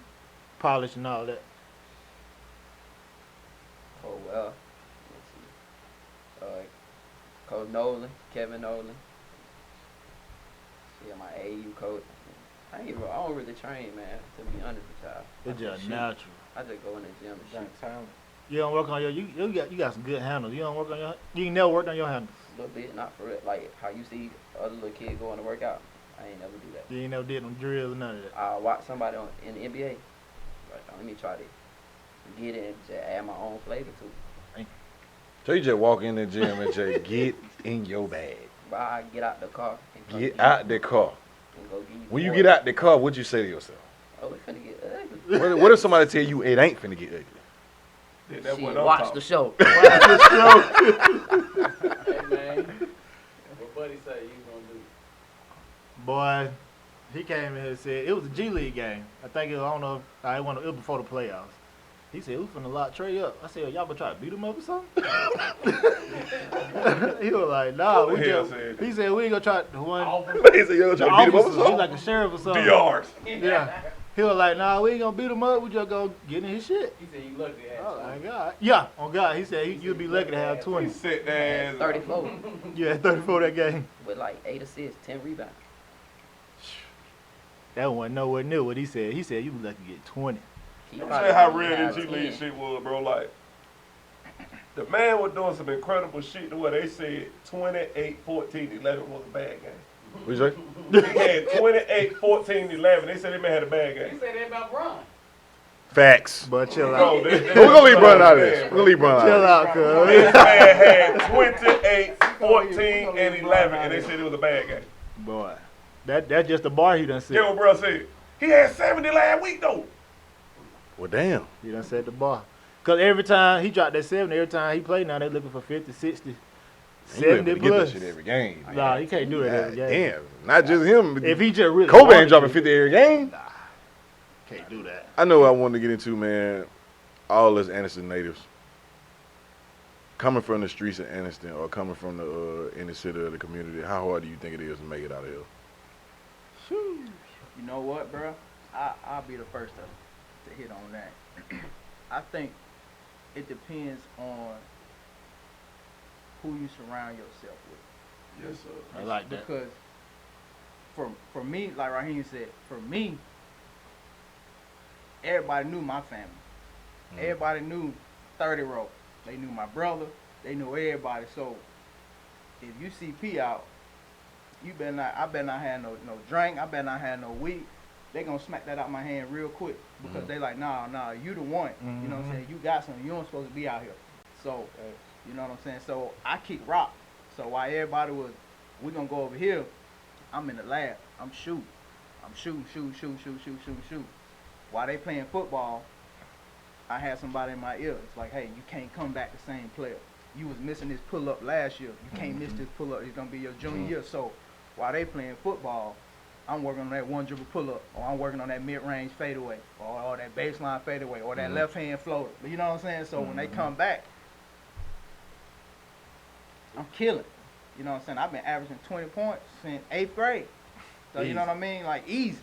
polished and all that? Oh well. Let's see. Coach Nolan, Kevin Nolan. Yeah, my AU coach. I don't really train, man. To be honest with y'all. It's I just shoot. natural. I just go in the gym and shoot. Got talent. You don't work on you got some good handles. You don't work on you ain't never worked on your handles. A little bit, not for real. Like how you see other little kids going to work out. I ain't never do that. You ain't never did no drills or none of that. I watch somebody in the NBA. Like, let me try to get it and just add my own flavor to it. So you just walk in the gym and just get in your bag. Bro, I get out the car. And come Get out the car. And go give you When you water. get out the car, what'd you say to yourself? Oh, it's finna get ugly. What if somebody tell you it ain't finna get ugly? Yeah, that's Shit, what I'm watch talking. the show. Hey man, what Buddy say you gonna do? Boy, he came in here and said it was a G League game. I think it was, I don't know if it was before the playoffs. He said we finna lock Trey up. I said, y'all gonna try to beat him up or something? He was like, nah, Who we the hell just. said He said we ain't gonna try to one. He said, yo, The try to beat him up or officer, he's something? like a sheriff or something. DRs. Yeah. He was like, nah, we ain't gonna beat him up. We just gonna get in his shit. He said you lucky to have Oh my God. Yeah, on God. He said you'd be lucky to have He 20. sit there and 34 Yeah, 34 that game. with like 8 assists, 10 rebounds. That wasn't nowhere near what he said. He said you be lucky to get 20. He Let me probably tell you how only real had this G League 10. shit was, bro. Like, the man was doing some incredible shit to where they said 28, 14, 11 was a bad game. What'd you say? He had 28, 14, 11. They said they man had a bad He game. said that about Bron. Facts. But chill Bro, out. they- We're gonna leave Bron out of this. We're gonna leave Bron Chill out of out, This cuz. man had 28, 14, and 11, and they said it was a bad game. Boy, that's just the bar he done Get set. what bro said? He had 70 last week, though. this. Well, damn. He done set the bar. Because every time he dropped that 70, every time he played, now they looking for 50, 60, You 70 able to get that plus. shit every game. Nah, he can't do that every God game. damn. Not just him. If he just really Kobe wanted ain't dropping to, 50 every game. can't do that. I know what I wanted to get into, man. All us Anniston natives. Coming from the streets of Anniston or coming from the inner city of the community, how hard do you think it is to make it out of here? You know what, bro? I'll be the first to hit on that. I think it depends on who you surround yourself with. Yes, sir. I like that. Because for me, like Raheem said, for me, everybody knew my family. Everybody knew 30 row. They knew my brother. They knew everybody. So if you see P out, I better not have no drink. I better not have no weed. They gonna smack that out my hand real quick because they like, nah, you the one. You know what I'm saying? You got something. You don't supposed to be out here. So, you know what I'm saying? So I kick rock. So while everybody was, we gonna go over here, I'm in the lab. I'm shooting. I'm shooting. While they playing football, I had somebody in my ear. It's like, hey, you can't come back the same player. You was missing this pull-up last year. You can't miss this pull-up. It's gonna be your junior year. So while they playing football, I'm working on that one dribble pull-up, or I'm working on that mid-range fadeaway, or that baseline fadeaway, or that left-hand floater. You know what I'm saying? So when they come back, I'm killing. You know what I'm saying? I've been averaging 20 points since 8th grade. So you know what I mean? Like easy.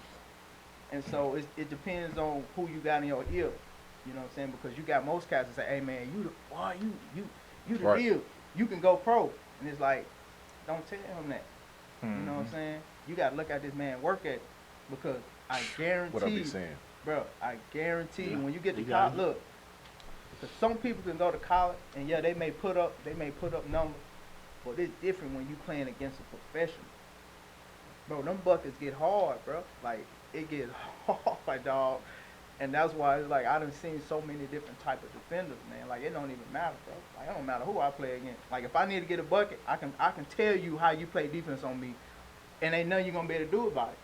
And so it depends on who you got in your ear. You know what I'm saying? Because you got most cats that say, hey man, you the Right. deal. You can go pro. And it's like, don't tell him that. You know what I'm saying? You got to look at this man work ethic, because I guarantee, What I be saying. bro, I guarantee when you get to You got college, look, because some people can go to college and yeah, they may put up numbers, but it's different when you playing against a professional. Bro, them buckets get hard, bro. Like it gets hard, dog. And that's why it's like I done seen so many different type of defenders, man. Like it don't even matter, bro. Like it don't matter who I play against. Like if I need to get a bucket, I can tell you how you play defense on me, and ain't nothing you gonna be able to do about it.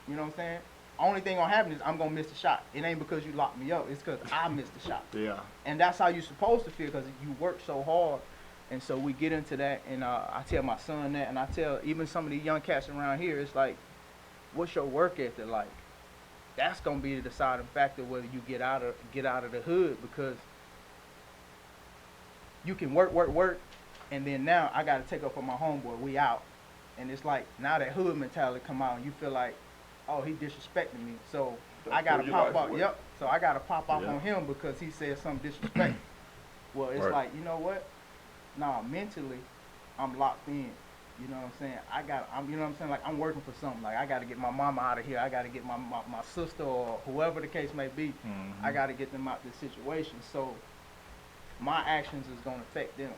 You know what I'm saying? Only thing gonna happen is I'm gonna miss the shot. It ain't because you locked me up. It's because I missed the shot. Yeah. And that's how you supposed to feel, because you work so hard. And so we get into that, and I tell my son that, and I tell even some of these young cats around here, it's like, what's your work ethic like? That's gonna be the deciding factor whether you get out of the hood, because you can work, and then now I gotta take up for my homeboy. We out, and it's like now that hood mentality come out, and you feel like, oh, he disrespecting me, so I gotta pop off. Yep. So I gotta pop off on him because he said something disrespectful. Well, it's like, you know what? Nah, mentally, I'm locked in. You know what I'm saying? you know what I'm saying? Like, I'm working for something. Like, I got to get my mama out of here. I got to get my sister or whoever the case may be. I got to get them out of this situation. So, my actions is going to affect them.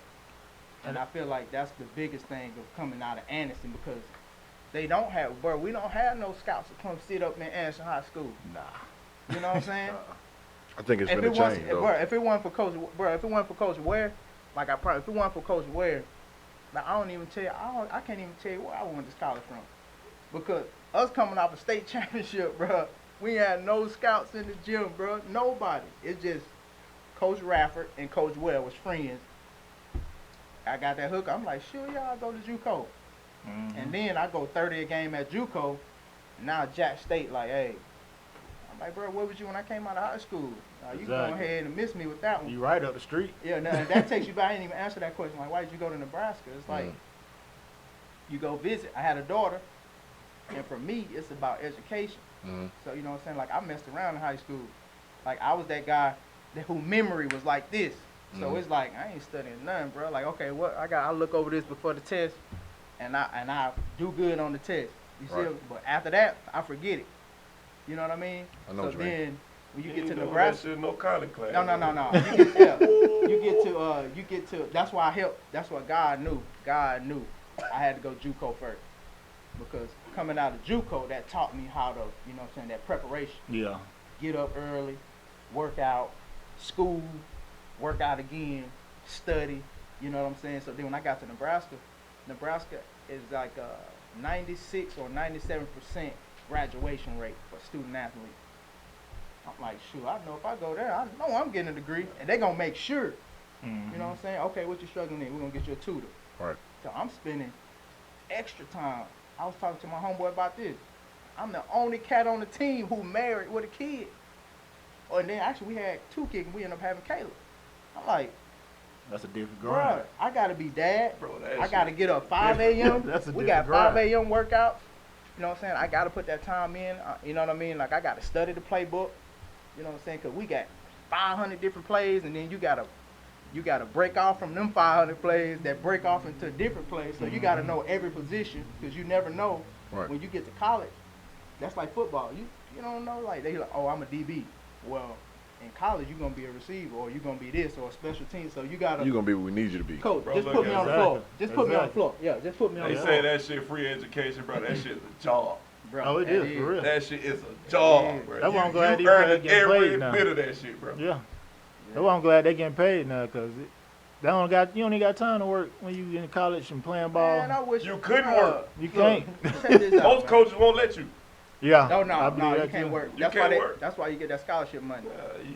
And I feel like that's the biggest thing of coming out of Anniston, because we don't have no scouts to come sit up in Anniston High School. Nah. You know what I'm saying? I think it's If going it to change, wasn't, though. if it wasn't for Coach Ware, if it wasn't for Coach Ware, Like, I don't even tell you, I can't even tell you where I went to college from. Because us coming off a state championship, bro, we had no scouts in the gym, bro. Nobody. It's just Coach Rafford and Coach Well was friends. I got that hook. I'm like, sure, y'all go to JUCO. And then I go 30 a game at JUCO. Now Jack State like, hey. I'm like, bro, where was you when I came out of high school? You go ahead and miss me with that one. You right up the street. Yeah, no, that takes you back. I didn't even answer that question. Like, why did you go to Nebraska? It's like, you go visit. I had a daughter. And for me, it's about education. So, you know what I'm saying? Like, I messed around in high school. Like, I was that guy whose memory was like this. So it's like, I ain't studying nothing, bro. Like, okay, what I look over this before the test, and I do good on the test. You see? But after that, I forget it. You know what I mean? I know so what you mean. then when you get to That Nebraska, shit, no college class. no. You get to. That's why I helped. That's what God knew. God knew I had to go JUCO first, because coming out of JUCO, that taught me how to, you know what I'm saying, that preparation. Yeah. Get up early, work out, school, work out again, study. You know what I'm saying? So then when I got to Nebraska is like a 96 or 97% graduation rate for student athletes. I'm like, shoot, I know if I go there, I know I'm getting a degree, and they're gonna make sure. You know what I'm saying? Okay, what you struggling in? We're gonna get you a tutor. Right. So I'm spending extra time. I was talking to my homeboy about this. I'm the only cat on the team who married with a kid. And then actually we had 2 kids, and we ended up having Caleb. I'm like, that's a different bro, grind. I gotta be dad. Bro, I gotta get up 5 a.m. That's a We different got 5 grind. a.m. workouts. You know what I'm saying? I gotta put that time in. You know what I mean? Like, I gotta study the playbook. You know what I'm saying? Cause we got 500 different plays, and then you gotta break off from them 500 plays that break off into different plays. So you gotta know every position, because you never know when you get to college. That's like football. You don't know, like, they like, oh, I'm a DB. Well, in college you're gonna be a receiver, or you're gonna be this, or a special team. So you gotta. You're gonna be what we need you to be. Coach, Bro, just look put me at on the exactly. floor. Just put me on the floor. Yeah, just put me on They the say floor. that shit free education, bro. That shit is a job. Bro, Oh, it that is, for real. That shit is a job, bro. That's why I'm You glad these earn players getting every paid now. bit of that shit, bro. Yeah. That's why I'm glad they getting paid now, because you only got time to work when you in college and playing ball. Man, I wish You couldn't work. You can't. Check this out, Most man. coaches won't let you. Yeah. No, I believe you that can't too. work. You can't work. That's why you get that scholarship money.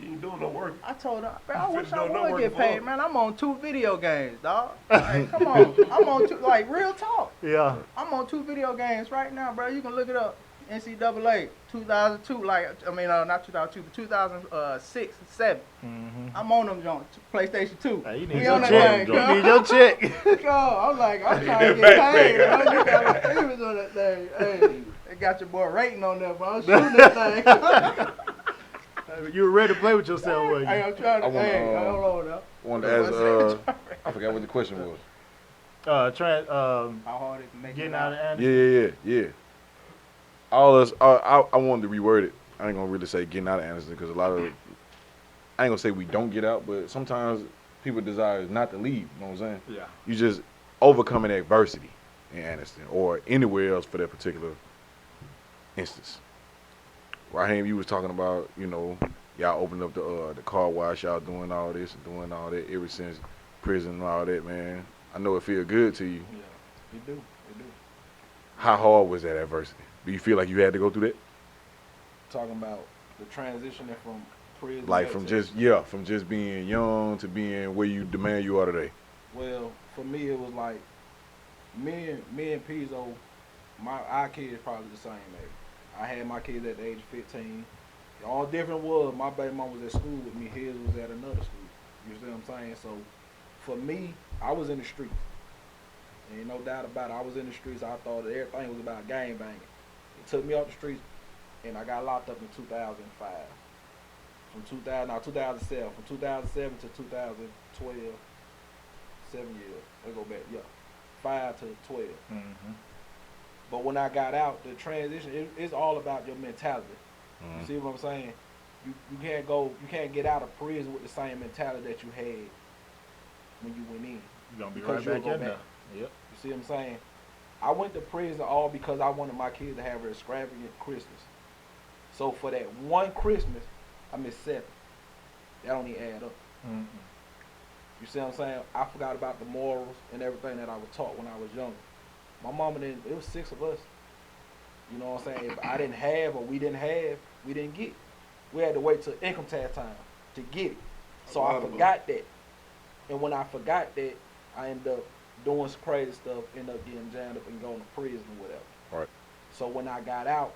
You ain't doing no work. I told her, man, I You wish finna I do no would work get for paid, them. man. I'm on 2 video games, dog. Like, come on. I'm on 2, like, real talk. Yeah. I'm on 2 video games right now, bro. You can look it up. NCAA 2002, not 2002, but 2006 and 7. I'm on them on PlayStation 2. Hey, you We need on your that check. thing, You need your check. I'm like, I'm Need trying to that get paid. back Bro. You got a famous on that thing. Hey, they got your boy rating on there, bro. I'm shooting that thing. You were ready to play with yourself, weren't Hey, you? I'm trying to. I wanna, Hey, hold on now. Wanted to ask, I forgot what the question was. How hard is it to make Getting it out of Anniston. Yeah. All us, I wanted to reword it. I ain't gonna really say getting out of Anniston, because a lot of, I ain't gonna say we don't get out, but sometimes people desire not to leave. You know what I'm saying? Yeah. You just overcoming adversity in Anniston or anywhere else for that particular instance. Raheem, you was talking about, y'all opened up the car wash, y'all doing all this and doing all that ever since prison and all that, man. I know it feel good to you. Yeah, we do. How hard was that adversity? Do you feel like you had to go through that? Talking about the transitioning from prison. Like back from to- from just being young to being where you demand you are today. Well, for me, it was like me and Pizzo, our kids probably the same age. I had my kids at the age of 15. All different was my baby mom was at school with me. His was at another school. You see what I'm saying? So for me, I was in the streets. Ain't no doubt about it. I was in the streets. I thought that everything was about gang banging. It took me off the streets, and I got locked up in 2005. From 2007. From 2007 to 2012. 7 years. Let's go back. Yeah. 5 to 12. But when I got out, the transition, it's all about your mentality. You see what I'm saying? You can't get out of prison with the same mentality that you had when you went in. You're going to be Because right you'll back go in there. back. Yep. You see what I'm saying? I went to prison all because I wanted my kids to have an extravagant Christmas. So for that one Christmas, I missed 7. That don't even add up. You see what I'm saying? I forgot about the morals and everything that I was taught when I was younger. My mama didn't, it was 6 of us. You know what I'm saying? If I didn't have or we didn't have, we didn't get. We had to wait till income tax time to get it. So I forgot that. And when I forgot that, I ended up doing some crazy stuff, ended up getting jammed up and going to prison or whatever. Right. So when I got out,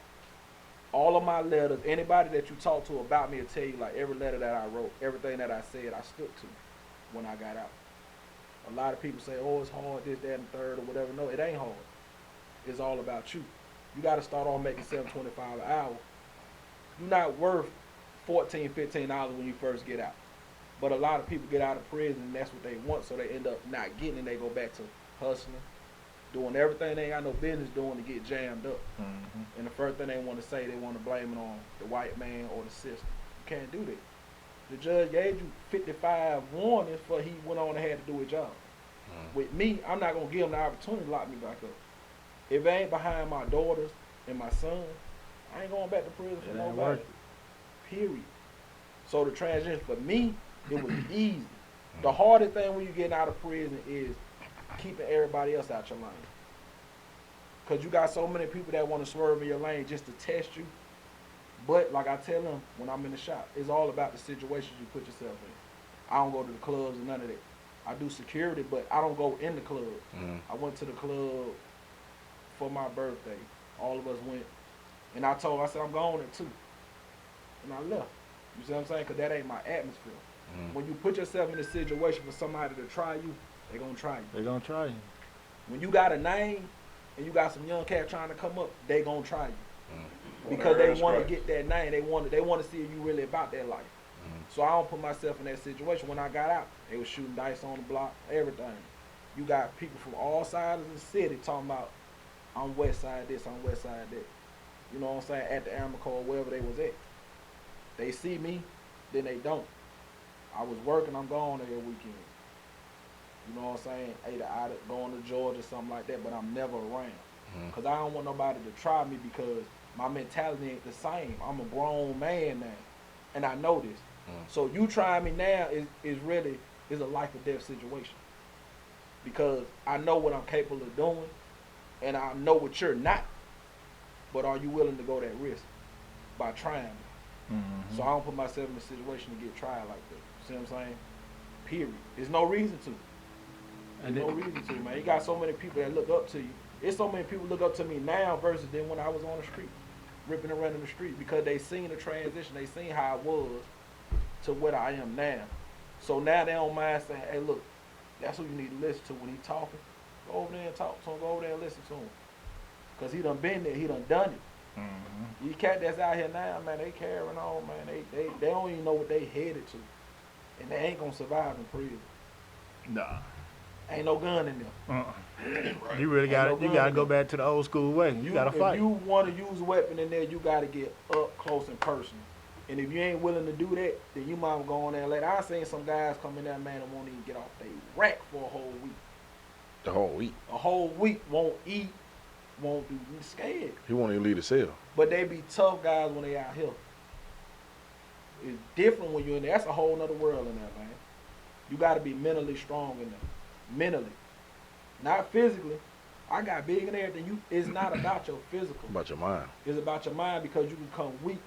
all of my letters, anybody that you talk to about me will tell you, like, every letter that I wrote, everything that I said, I stuck to when I got out. A lot of people say, oh, it's hard, this, that, and third, or whatever. No, it ain't hard. It's all about you. You got to start off making $7.25 an hour. You're not worth $14, $15 when you first get out. But a lot of people get out of prison and that's what they want, so they end up not getting it. They go back to hustling, doing everything they ain't got no business doing to get jammed up. Mm-hmm. And the first thing they want to say, they want to blame it on the white man or the system. You can't do that. The judge gave you 55 warnings for he went on and had to do his job. With me, I'm not going to give him the opportunity to lock me back up. If it ain't behind my daughters and my son, I ain't going back to prison for nobody. Period. So the transition for me, it was easy. The hardest thing when you get out of prison is keeping everybody else out your lane. Because you got so many people that want to swerve in your lane just to test you. But like I tell them when I'm in the shop, it's all about the situations you put yourself in. I don't go to the clubs and none of that. I do security, but I don't go in the club. I went to the club for my birthday. All of us went. And I said, I'm going at 2. And I left. You see what I'm saying? Because that ain't my atmosphere. When you put yourself in a situation for somebody to try you, they're going to try you. They're going to try you. When you got a name and you got some young cats trying to come up, they going to try you. Because they want to get that name. They want to see if you really about that life. So I don't put myself in that situation. When I got out, they was shooting dice on the block, everything. You got people from all sides of the city talking about, I'm west side this, I'm west side that. You know what I'm saying? At the Amico, wherever they was at. They see me, then they don't. I was working, I'm gone every weekend. You know what I'm saying? Either I going to Georgia or something like that, but I'm never around. Because I don't want nobody to try me because my mentality ain't the same. I'm a grown man now, and I know this. So you trying me now is really a life or death situation. Because I know what I'm capable of doing, and I know what you're not. But are you willing to go that risk by trying me? So I don't put myself in a situation to get tried like that. See what I'm saying? Period. There's no reason to. There's no reason to, man. You got so many people that look up to you. There's so many people look up to me now versus then when I was on the street, ripping and running the street, because they seen the transition. They seen how I was to what I am now. So now they don't mind saying, hey, look, that's who you need to listen to when he talking. Go over there and talk to him. Go over there and listen to him. Because he done been there. He done it. These cat that's out here now, man, they carrying on, man. They don't even know what they headed to. And they ain't going to survive in prison. Nah. Ain't no gun in there. Right. You really got to go back to the old school way. You got to fight. If you want to use a weapon in there, you got to get up close and personal. And if you ain't willing to do that, then you might go on there later. I seen some guys come in there, man, that won't even get off their rack for a whole week. The whole week? A whole week, won't eat, won't do, scared. He won't even leave the cell. But they be tough guys when they out here. It's different when you're in there. That's a whole nother world in there, man. You got to be mentally strong in there. Mentally. Not physically. I got big and everything. It's not about your physical. About your mind. It's about your mind because you become weak.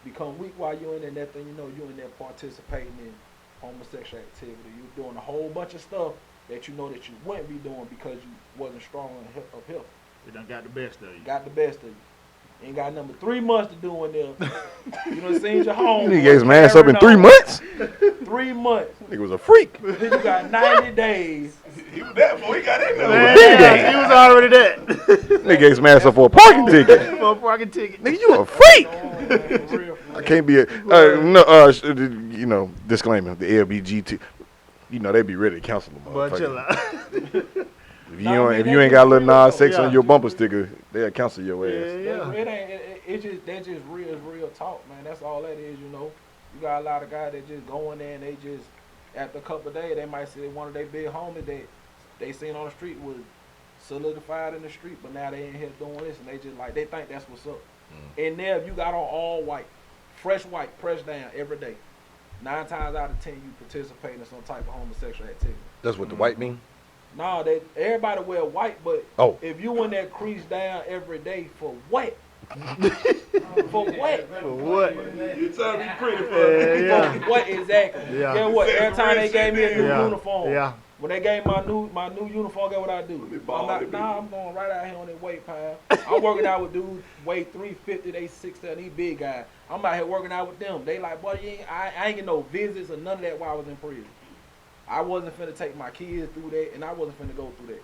Become weak while you're in there, and that thing, you know, you're in there participating in homosexual activity. You're doing a whole bunch of stuff that you know that you wouldn't be doing because you wasn't strong of health. You done got the best of you. Got the best of you. Ain't got number 3 months to do in there. You done seen your home. Nigga gave his ass up in 3 months? 3 months. Nigga was a freak. You got 90 days. He was there before he got in there. Man, he was already there. Nigga gave his ass up for a parking ticket. For a parking ticket. Nigga, you a freak. Man, for real. I can't be you know, disclaimer, the LBGT, you know, they be ready to cancel them. But chill out. If you ain't got a little Nas 6 on your bumper sticker, they'll cancel your ass. Yeah. That's just real talk, man. That's all that is, you know. You got a lot of guys that just go in there and they just, after a couple of days, they might say one of their big homies that they seen on the street was solidified in the street, but now they in here doing this, and they just like, they think that's what's up. And there, if you got on all white, fresh white, pressed down every day, 9 times out of 10 you participate in some type of homosexual activity. That's what the white mean. No, everybody wear white, but if you in that crease down every day for what? For what? For what? You trying to be pretty for For what exactly? Yeah. Guess what? Every time they gave me a new Yeah. uniform. Yeah. When they gave my new uniform, guess what I do? I'm going right out here on that weight pile. I'm working out with dudes weigh 350, they 6'7", these big guys. I'm out here working out with them. They like, boy, I ain't get no visits or none of that while I was in prison. I wasn't finna take my kids through that, and I wasn't finna go through that.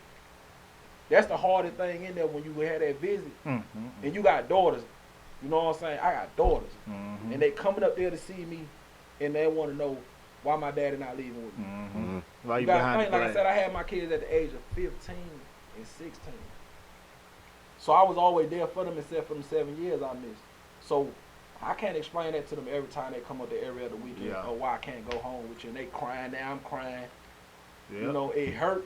That's the hardest thing in there when you had that visit. And you got daughters. You know what I'm saying? I got daughters. And they coming up there to see me, and they want to know why my daddy not leaving with me. Why you got behind think, the like I glass? said, I had my kids at the age of 15 and 16. So I was always there for them except for them 7 years I missed. So I can't explain that to them every time they come up there every other weekend. Yeah. Or why I can't go home with you. And they crying now, I'm crying. Yep. You know, it hurt.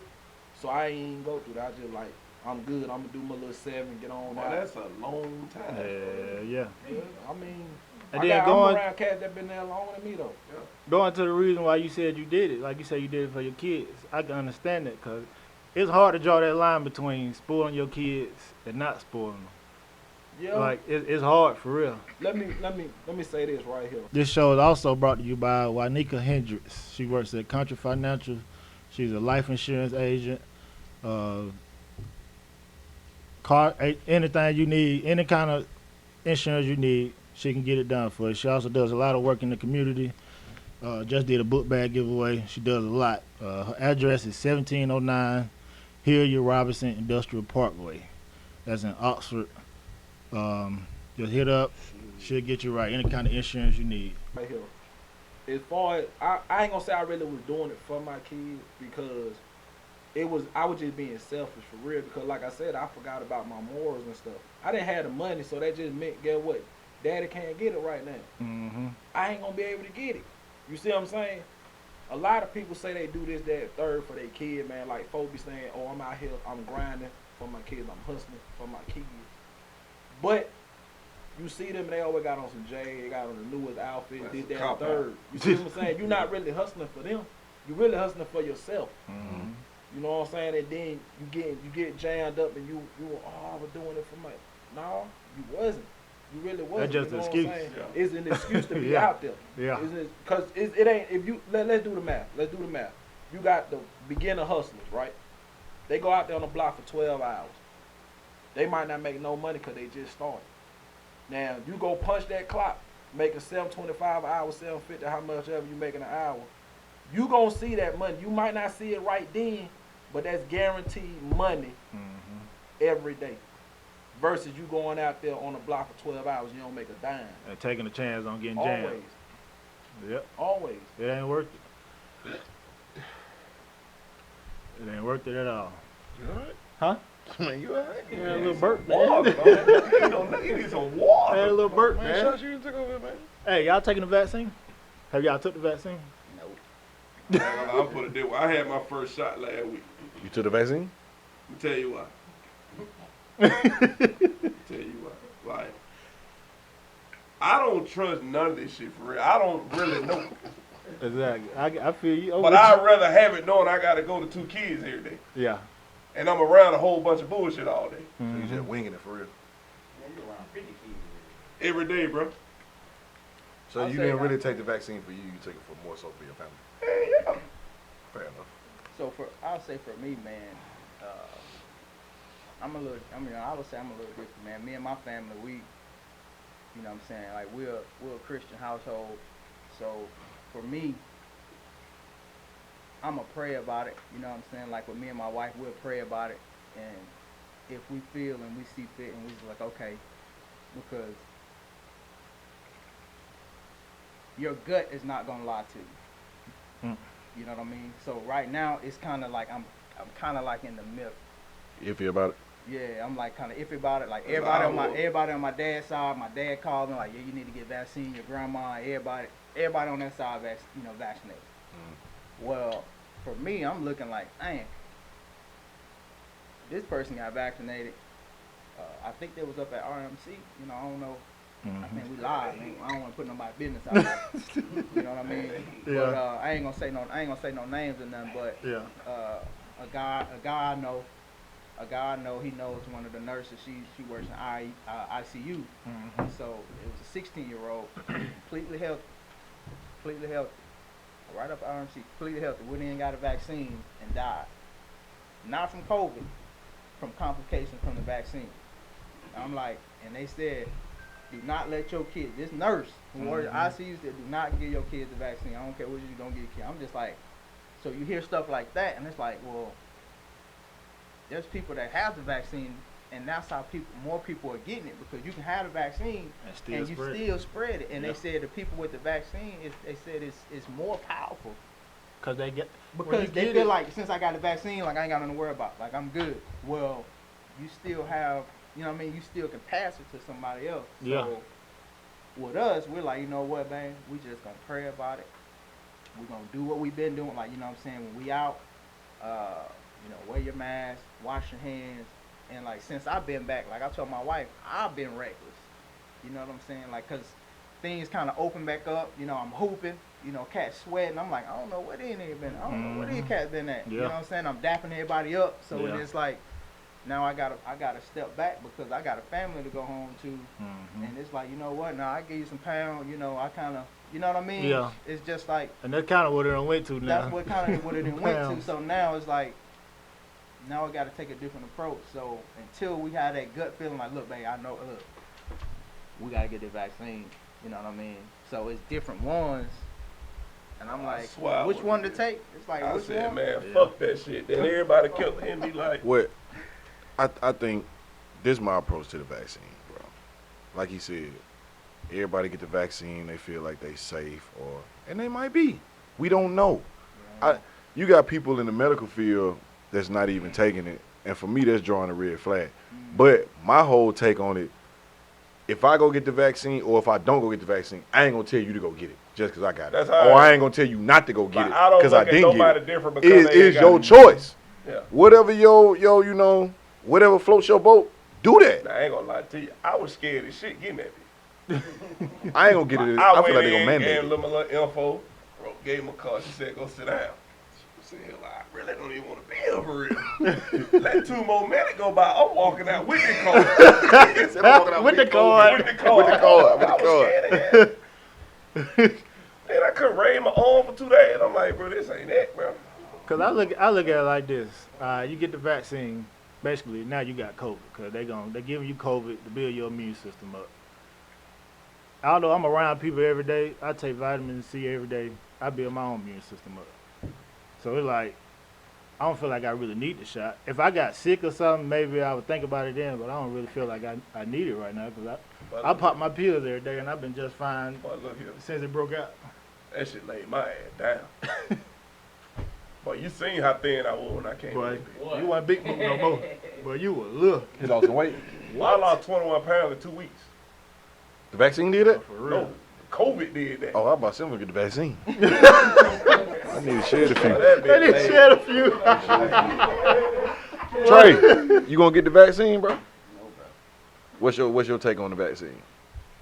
So I ain't even go through that. I just like, I'm good. I'm going to do my little 7, get on out. That's a long time. Yeah. I mean, And I'm then going around cats that been there longer than me, though. going to the reason why you said you did it, like you said you did it for your kids. I can understand that because it's hard to draw that line between spoiling your kids and not spoiling them. Yeah. Like it's hard for real. Let me say this right here. This show is also brought to you by Wanika Hendricks. She works at Country Financial. She's a life insurance agent. Anything you need, any kind of insurance you need, she can get it done for you. She also does a lot of work in the community. Just did a book bag giveaway. She does a lot. Her address is 1709 Hilliard Robinson Industrial Parkway. That's in Oxford. Just hit up. She'll get you right. Any kind of insurance you need. Right here. As far as I ain't gonna say I really was doing it for my kids because I was just being selfish for real because like I said, I forgot about my morals and stuff. I didn't have the money, so that just meant, guess what? Daddy can't get it right now. I ain't gonna be able to get it. You see what I'm saying? A lot of people say they do this, that, third for their kid, man. Like folks be saying, oh, I'm out here, I'm grinding for my kids, I'm hustling for my kids. But you see them, they always got on some J, they got on the newest outfit, That's did a that cop third. You see what I'm saying? You're not really hustling for them. You're really hustling for yourself. You know what I'm saying? And then you get jammed up and you I was doing it for my. No, you wasn't. You really wasn't. That's just you know an what I'm excuse. saying? It's an excuse to be Yeah. out there. Yeah. Because it ain't, if you, let's do the math. Let's do the math. You got the beginner hustlers, right? They go out there on the block for 12 hours. They might not make no money because they just started. Now, you go punch that clock, making $7.25 an hour, $7.50, how much ever you making an hour. You gonna see that money. You might not see it right then, but that's guaranteed money every day. Versus you going out there on the block for 12 hours, you don't make a dime. And taking a chance on getting jammed. Always. Yep. Always. It ain't worth it. It ain't worth it at all. You alright? Huh? Man, you alright? Yeah, a little burp, man. Water, man. You need some water. Had a little burp, Man, man. shots you took over, man. Hey, y'all taking the vaccine? Have y'all took the vaccine? Nope. I'll put it this way. I had my first shot last week. You took the vaccine? Let me tell you why. Tell you why. Like, I don't trust none of this shit for real. I don't really know. Exactly. I feel you. Oh, But I'd rather have it knowing I gotta go to 2 kids every day. Yeah. And I'm around a whole bunch of bullshit all day. So you just winging it for real. Every day, bro. So I'll you say didn't that. really take the vaccine for you. You took it for more so for your family. Hey, yeah. Fair enough. So I'll say for me, man, I would say I'm a little different, man. Me and my family, we, you know what I'm saying, like we're a Christian household. So for me, I'ma pray about it, you know what I'm saying? Like with me and my wife, we'll pray about it, and if we feel and we see fit and we just like, okay, because your gut is not gonna lie to you. You know what I mean? So right now it's kinda like I'm kinda like in the middle. Iffy about it. Yeah, I'm like kind of iffy about it. Like That's everybody on my dad's side, my dad called me like, yeah, you need to get vaccine. Your grandma, everybody on that side, vaccinated. Well, for me, I'm looking like, dang, this person got vaccinated. I think they was up at RMC. You know, I don't know I mean, we live, man. I don't want to put nobody's business out there. You know what I mean? Yeah. But I ain't gonna say no names or nothing. But Yeah. a guy I know, he knows one of the nurses. She works in ICU. So it was a 16-year-old, completely healthy, right up RMC, completely healthy. Went in, got a vaccine, and died. Not from COVID, from complications from the vaccine. I'm like, and they said, do not let your kids, this nurse who works at ICU said, do not give your kids the vaccine. I don't care what you don't give your kids. I'm just like, so you hear stuff like that, and it's like, well, there's people that have the vaccine, and that's how more people are getting it, because you can have the vaccine and you still spread it. And they said the people with the vaccine, they said it's more powerful. Because They feel like, since I got the vaccine, like I ain't got nothing to worry about. Like I'm good. Well, you still have, you know what I mean? You still can pass it to somebody else. So with us, we're like, you know what, man? We just gonna pray about it. We're gonna do what we've been doing. Like, you know what I'm saying? When we out, you know, wear your mask, wash your hands. And like, since I've been back, like I told my wife, I've been reckless. You know what I'm saying? Like, cause things kind of open back up. You know, I'm hooping. You know, cats sweating. I'm like, I don't know where these niggas been. I don't know where these cats been at. You know what I'm saying? I'm dapping everybody up. So it's like, now I gotta step back because I got a family to go home to. And it's like, you know what? Now I give you some pound. You know, I kind of, you know what I mean? Yeah. It's just like. And that's kind of what it done went to now. That's what kind of what it done went to. So now it's like, now I got to take a different approach. So until we have that gut feeling, like, look, babe, I know, look, we gotta get the vaccine. You know what I mean? So it's different ones. And I'm like, which one to take? It's like, I which said, one? man, fuck that shit. Then everybody kept and be like, What I think this is my approach to the vaccine, bro. Like he said, everybody get the vaccine, they feel like they safe, and they might be. We don't know. You got people in the medical field that's not even taking it, and for me, that's drawing a red flag. But my whole take on it, if I go get the vaccine or if I don't go get the vaccine, I ain't gonna tell you to go get it just because I got it. Or I ain't gonna tell you not to go get it because I didn't get it. It's your choice. Yeah. Whatever you know, whatever floats your boat, do that. I ain't gonna lie to you. I was scared as shit getting that bitch. I ain't gonna get it. I feel like they gonna mandate it. I my little info, gave him a call. She said, go sit down. She said, I really don't even want to be here for real. Let 2 more minutes go by. I'm walking out with the card. With the card. And I couldn't raise my arm for 2 days. I'm like, bro, this ain't that, bro. Cause I look at it like this. You get the vaccine, basically now you got COVID. Cause they giving you COVID to build your immune system up. Although I'm around people every day, I take vitamin C every day. I build my own immune system up. So it's like, I don't feel like I really need the shot. If I got sick or something, maybe I would think about it then, but I don't really feel like I need it right now because I pop my pills every day and I've been just fine since it broke out. That shit laid my ass down. Boy, you seen how thin I was when I came Boy, in. you wasn't big no more. Boy, you were little. You lost some weight. I lost 21 pounds in 2 weeks. The vaccine did it? For real. No, COVID did that. Oh, I about to get the vaccine. I need to share the few. They didn't share a few. Trey, you gonna get the vaccine, bro? No, bro. What's your take on the vaccine?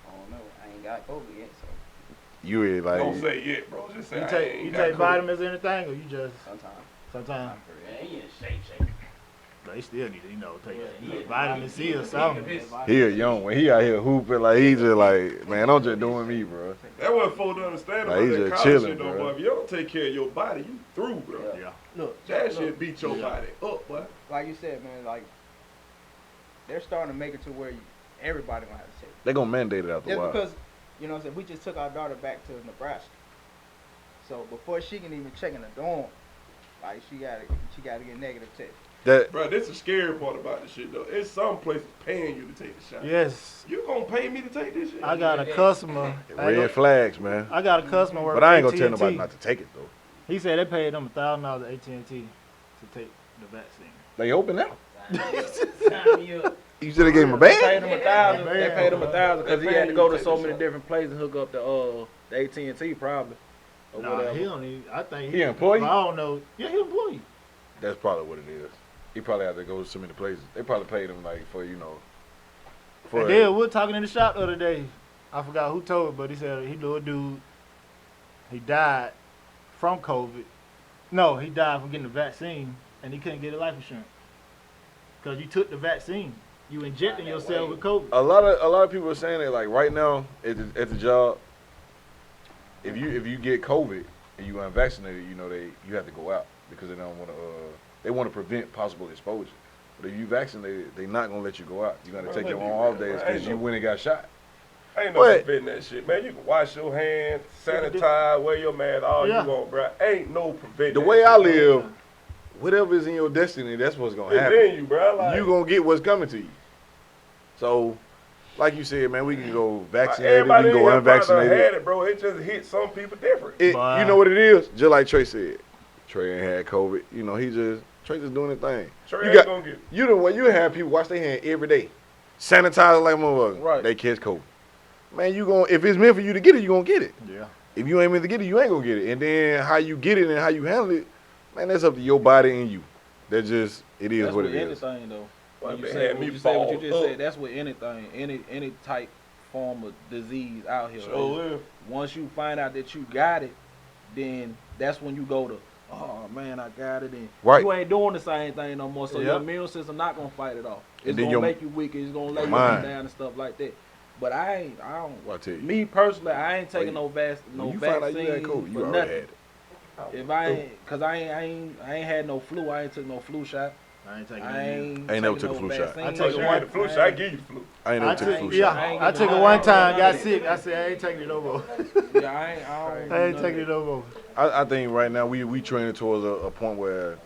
I don't know. I ain't got COVID yet, so You really like? Don't say it yet, bro. Just say You take vitamins or anything, or you just sometimes. sometimes? Man, he in shape. They still need to, take vitamin C or something. He a young one. He out here hooping like he just like, man, I'm just doing me, bro. That wasn't folk to understand Like, about he's that just college chilling, shit, though, bro. boy. If you don't take care of your body, you through, bro. Yeah. Look, That shit beat your body up, boy. like you said, man, like they're starting to make it to where everybody gonna have to take it. They gonna mandate it after a Just while. because, you know what I'm saying, we just took our daughter back to Nebraska. So before she can even check in the dorm, like she gotta get negative test. Bro, this is the scary part about this shit, though. It's some places paying you to take the shot. Yes. You gonna pay me to take this shit? I got a customer. Red flags, man. I got a customer working But I ain't gonna AT&T. tell nobody not to take it though. He said they paid him $1,000 at AT&T to take the vaccine. They open now. Sign me up. You should have gave him a They band. paid him $1,000. Man. They paid him $1,000 because he had to go to so many shot. different places and hook up the AT&T probably. Or Nah, whatever. he don't need. I think He an employee? I don't know. Yeah, he an employee. That's probably what it is. He probably had to go to so many places. They probably paid him like for And then we were talking in the shop the other day. I forgot who told it, but he said he knew a dude. He died from COVID. No, he died from getting the vaccine, and he couldn't get a life insurance because you took the vaccine. You injecting yourself with COVID. A lot of people are saying that, like right now at the job, if you get COVID and you unvaccinated, you know you have to go out because they don't want to. They want to prevent possible exposure. But if you vaccinated, they not gonna let you go out. You gotta take your own off days because you went and got shot. Ain't no preventing that shit, man. You can wash your hands, sanitize, wear your mask, all you want, bro. Ain't no preventing. The way I live, whatever is in your destiny, that's what's gonna happen. It's in you, bro. Like, you gonna get what's coming to you. So, like you said, man, we can go vaccinated, we can go unvaccinated. Had it, bro. It just hit some people different. You know what it is? Just like Trey said, Trey ain't had COVID. You know, Trey just doing his thing. Trey ain't gonna get it. You have people wash their hand every day, sanitize like motherfucker. Right. They catch COVID. Man, if it's meant for you to get it, you gonna get it. Yeah. If you ain't meant to get it, you ain't gonna get it. And then how you get it and how you handle it, man, that's up to your body and you. It is That's what with it is. anything though. When you They say had what me you say, what you balled just up. said, that's with anything, any type form of disease out here. Sure is. Once you find out that you got it, then that's when you go to, oh man, I got it, and Right. you ain't doing the same thing no more. So your Yep. immune system not gonna fight it off. And It's then gonna make you weaker. It's gonna lay you mind. down and stuff like that. But I don't. Well, I tell you, Me personally, I ain't taking Well, no vaccine when you find out you had vaccine COVID, you for already nothing. had it. If I ain't, cause I ain't had no flu. I ain't took no flu shot. I ain't taking I ain't Ain't never taking took a no flu shot. vaccine. I So take you one- ain't the flu shot, I give you flu. I ain't never took a flu Yeah, shot. I took it one time, got sick. I said I ain't taking it no more. Yeah, I don't. I ain't taking it no more. I think right now we trending towards a point where,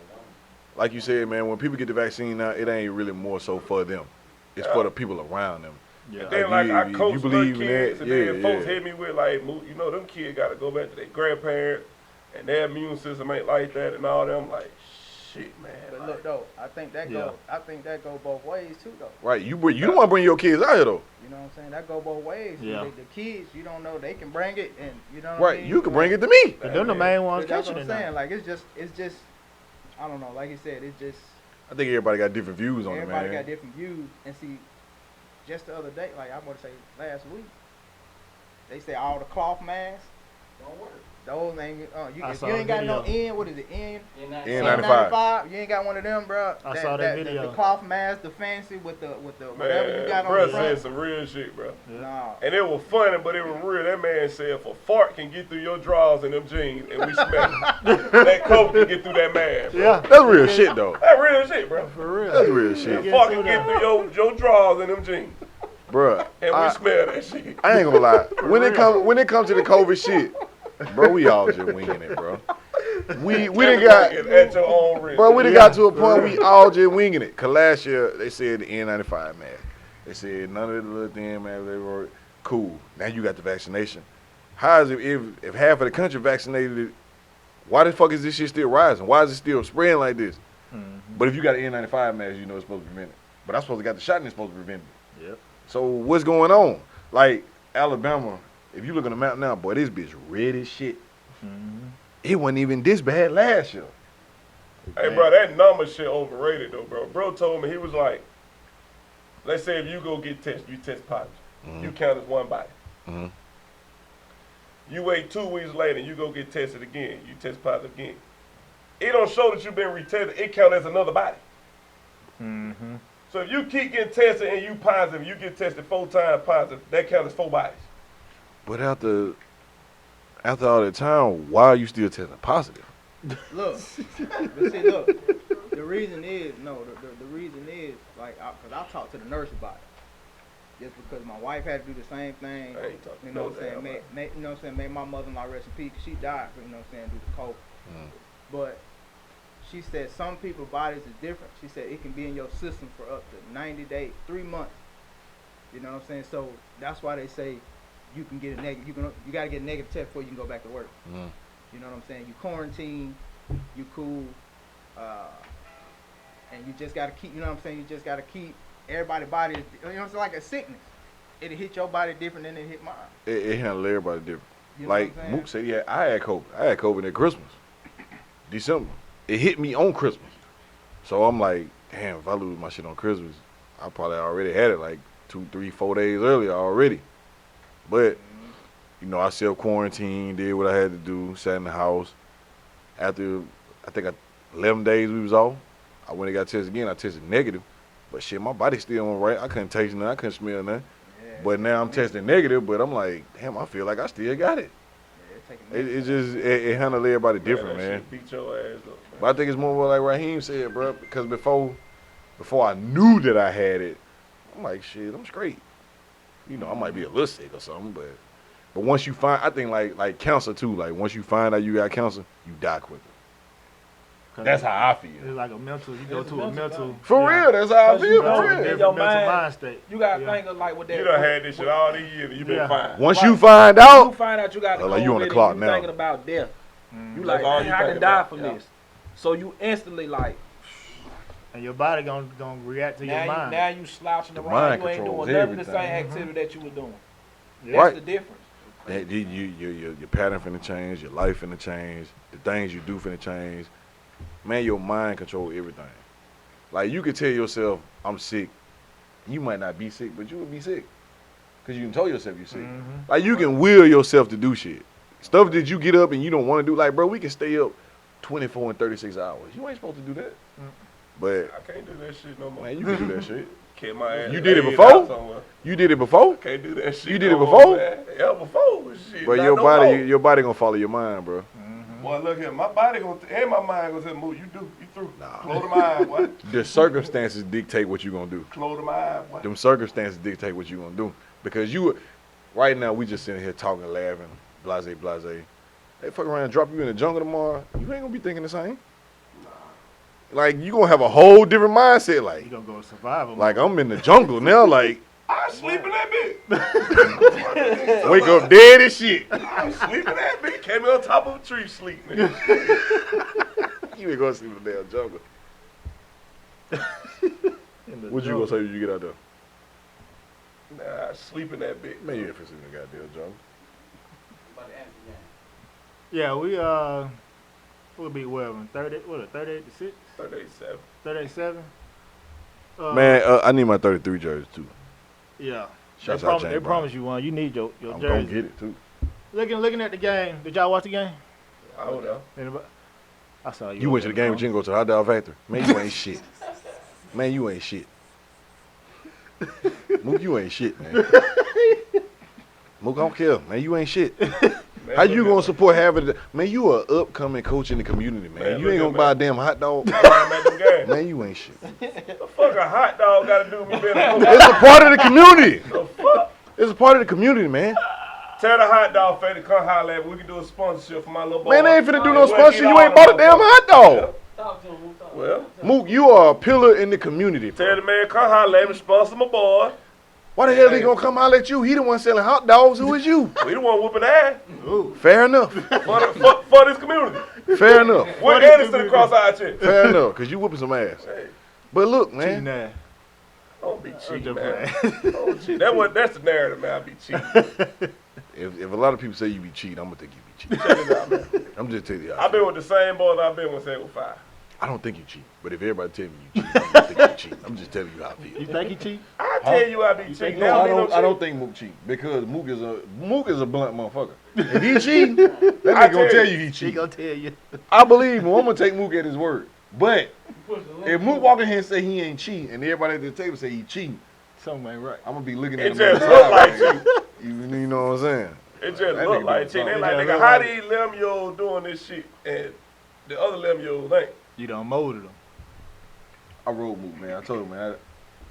like you said, man, when people get the vaccine now, it ain't really more so for them. It's for the people around them. Yeah. Then like I you coach little believe in kids, that? and then Yeah, folks yeah. hit me with like, you know, them kids got to go back to their grandparents, and their immune system ain't like that, and all them like, shit, man. But like, look though, I think that go both ways too though. Right, you don't want to bring your kids out here though. You know what I'm saying? That go both ways. Yeah. The kids, you don't know, they can bring it, and you know what I Right, mean? you can bring it to me. But them the main ones But that's catching what it I'm saying. now. Like it's just, I don't know. Like you said, it's just I think everybody got different views on it, everybody man. got different views. And see, just the other day, like I want to say last week, they say all the cloth masks don't work. Those ain't I if saw you the ain't got no video. what is it? N95. N95. You ain't got one of them, bro. I saw that video. The cloth mask, the fancy with the whatever you got man, on bro the said front. some real shit, bro. Nah. And it was funny, but it was real. That man said if a fart can get through your drawers and them jeans, and we smell it, that coat can get through that man, bro. Yeah, That's real shit though. That real shit, bro. for real. That's real A shit, fart can get through your drawers and them jeans, bruh. and we smell that shit. I ain't gonna lie. When it comes to the COVID shit, bro, we all just winging it, bro. We done got, at your own risk. bro. We done got to a point we all just winging it. Cause last year they said the N95 mask. They said none of the little thing, man. They were cool. Now you got the vaccination. How is it if half of the country vaccinated? Why the fuck is this shit still rising? Why is it still spreading like this? But if you got an N95 mask, you know it's supposed to prevent it. But I'm supposed to got the shot and it's supposed to prevent it. Yep. So what's going on? Like Alabama, if you look on the map now, boy, this bitch red as shit. It wasn't even this bad last year. Hey, bro, that number shit overrated, though, bro. Bro told me, he was like, let's say if you go get tested, you test positive. You count as one body. Mhm. You wait 2 weeks later, you go get tested again. You test positive again. It don't show that you've been retested. It counts as another body. So if you keep getting tested and you positive, you get tested 4 times positive, that counts as 4 bodies. But after all that time, why are you still testing positive? Look, but see, look. The reason is the reason is like because I talked to the nurse about it. Just because my wife had to do the same thing. I ain't talking You know no what I'm saying? damn Made, you know what I'm saying? Made my mother-in-law rest in peace. 'Cause she died, you know what I'm saying, due to COVID. But she said some people's bodies is different. She said it can be in your system for up to 90 days, 3 months. You know what I'm saying? So that's why they say you can get a negative. You got to get a negative test before you can go back to work. You know what I'm saying? You quarantine, you cool, and you just got to keep. You know what I'm saying? You just got to keep everybody's body. You know, it's like a sickness. It'll hit your body different than it hit mine. It handled everybody different. You know Like what I'm saying? Mook said, I had COVID. I had COVID at Christmas, December. It hit me on Christmas. So I'm like, damn, if I lose my shit on Christmas, I probably already had it like 2, 3, 4 days earlier already. But, you know, I self-quarantined, did what I had to do, sat in the house. After, I think 11 days we was off, I went and got tested again. I tested negative. But shit, my body still on right. I couldn't taste nothing. I couldn't smell nothing. Yeah, But now I'm testing negative, but I'm like, damn, I feel like I still got it. It handle everybody different, man. Beat your ass up, man. But I think it's more like Raheem said, bro, because before I knew that I had it, I'm like, shit, I'm straight. You know, I might be a little sick or something, but once you find, I think like cancer too, like once you find out you got cancer, you die quicker. That's how I feel. It's like a mental. You go to a mental. For real, that's how I feel. know, For real. in your mind state. You gotta think of like with that. You done had this shit all these years and you been fine. Once you find out, you find out you got like you on the clock now. Thinking about death. You like, That's all you I think can die about. from this. So you instantly like, And your body gonna react to your mind. now you slouching The around. mind You ain't controls doing none of the same everything. activity that you were doing. That's Right. the difference. Your pattern finna change, your life finna change, the things you do finna change. Man, your mind control everything. Like you could tell yourself, I'm sick. You might not be sick, but you would be sick. Cause you can tell yourself you're sick. Like you can will yourself to do shit. Stuff that you get up and you don't want to do. Like, bro, we can stay up 24 and 36 hours. You ain't supposed to do that. But I can't do that shit no more. man, you can do that shit. Keep my ass You did it laid before? out somewhere. You did it before, Can't do that shit. You did no it more, before? man. Yeah, before. Shit. but not your no body, more. your body gonna follow your mind, bro. Boy, look here. My body gonna and my mind gonna say, move. You through. Nah. Close the mind, boy. The circumstances dictate what you gonna do. Close the mind, boy. Them circumstances dictate what you gonna do. Because right now we just sitting here talking, laughing, blase. They fuck around and drop you in the jungle tomorrow. You ain't gonna be thinking the same. Like you gonna have a whole different mindset. Like You gonna go survival. Like I'm in the jungle now. Like I sleep in that bitch. wake up dead as shit. I sleep in that bitch. Came on top of a tree, sleep, nigga. You ain't gonna sleep in the damn jungle. What you gonna say when you get out there? Nah, I sleep in that bitch. Man, you ain't finna sleep in the goddamn jungle. Yeah, we'll beat Wellman 38 to 6, 37. 37. Man, I need my 33 jersey too. Yeah. Shouts They out promise, James they Brown. promise you one. You need your I'm jersey. gonna get it too. Looking at the game. Did y'all watch the game? I don't know. Anybody? I saw you. You went to the game, but you didn't go to the hot dog factory. Man, you ain't shit. Man, you ain't shit. Mook, you ain't shit, man. Mook, I don't care. Man, you ain't shit. Man, How you look gonna at support having man, you a upcoming coach in the community, man. Man, You ain't look gonna at buy a damn hot dog. I'm at them games. Man, you ain't shit. The fuck a hot dog gotta do with me being a coach? It's a part of the community. The fuck? It's a part of the community, man. Tell the hot dog fan to come holler at me. We can do a sponsorship for my little boy. Man, they ain't finna do no We'll sponsorship. get You all ain't bought a them damn motherfuckers. hot dog. Talk to him. Talk to him. Well, Mook, you are a pillar in the community, tell bro. the man come holler at me, sponsor my boy. Why the hell they gonna come holler at you? He the one selling hot dogs. Who is you? We the one whooping ass Fair enough. for this community. Fair enough. We're Anniston across our chest. Fair enough, because you whooping some ass. Hey, But look, Cheating man. ass. don't be cheating, just man. playing. Don't cheat. That's the narrative, man. I be cheating. If a lot of people say you be cheating, I'm gonna think you be cheating. Check it out, man. I'm just telling you. How I I've been feel. with the same boys I've been with since 05. I don't think you cheat. But if everybody tell me you cheat, I'm gonna think you cheat. I'm just telling you how I You feel. think he cheat? I tell you I be cheating. No, I don't think Mook cheat because Mook is a blunt motherfucker. If he cheating, that nigga gonna tell you he He cheat. gonna tell you. I believe him. I'm gonna take Mook at his word. But if Mook walk in here and say he ain't cheating, and everybody at the table say he cheating, Something ain't right. I'm gonna be looking at It him. just on the look like side, cheating. You know what I'm saying? It just That look nigga like doing cheating. They something. like, It just nigga, look how like- these lemon doing this shit and the other lemon ain't? You done molded him. I rode Mook, man. I told him, man,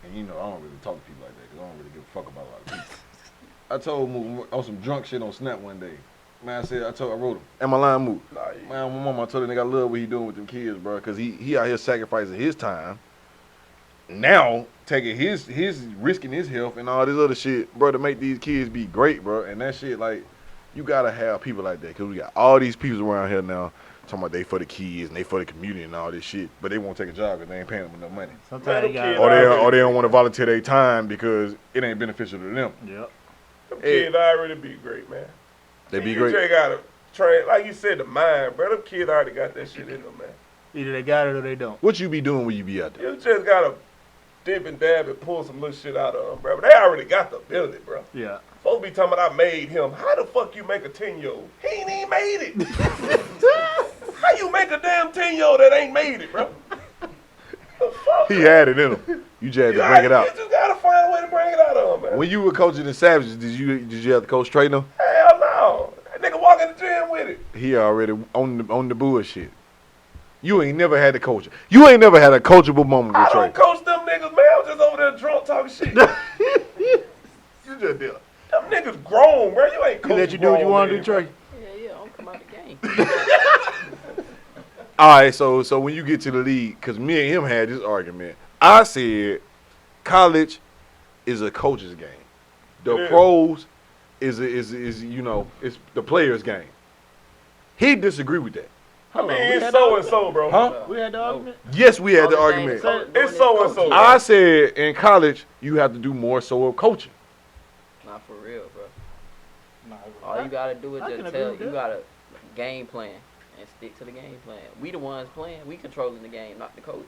and you know I don't really talk to people like that because I don't really give a fuck about a lot of people. I told Mook on some drunk shit on Snap one day. Man, I wrote him. Am I lying, Mook? Nah, you- Man, my mama told him, nigga, I love what he doing with them kids, bro, because he out here sacrificing his time. Now, taking his risking his health and all this other shit, bro, to make these kids be great, bro. And that shit, like, you gotta have people like that, because we got all these people around here now talking about they for the kids and they for the community and all this shit, but they won't take a job because they ain't paying them enough money. Sometimes you Man, got. Or they don't want to volunteer their time because it ain't beneficial to them. Yep. Them Hey. kids already be great, man. They be You great. just gotta train, like you said, the mind, bro. Them kids already got that shit in them, man. Either they got it or they don't. What you be doing when you be out there? You just gotta dip and dab and pull some little shit out of them, bro. But they already got the ability, bro. Yeah. Supposed to be talking about I made him. How the fuck you make a 10-year-old? He ain't even made it. How you make a damn 10-year-old that ain't made it, bro? The fuck? He had it in him. You just had to bring it out. You just gotta find a way to bring it out of him, man. When you were coaching the Savages, did you have to coach trainer? Hell no. That nigga walk in the gym with it. He already on the bullshit. You ain't never had to coach it. You ain't never had a coachable moment with I Trey. don't coach them niggas, man. I'm just over there drunk talking shit. You just did. Them niggas grown, bro. You ain't He coaching let you do what you want to do, Trey. Yeah, I'm come out the game. All right, so when you get to the league, because me and him had this argument, I said college is a coach's game. The pros is it's the player's game. He disagreed with that. I mean, it's so and so, bro. Huh? We had the argument. Yes, we had the argument. It's so and so. I said in college you have to do more so of coaching. Not for real, bro. Nah, All you gotta do is I can just agree tell. with You that. gotta game plan and stick to the game plan. We the ones playing. We controlling the game, not the coach.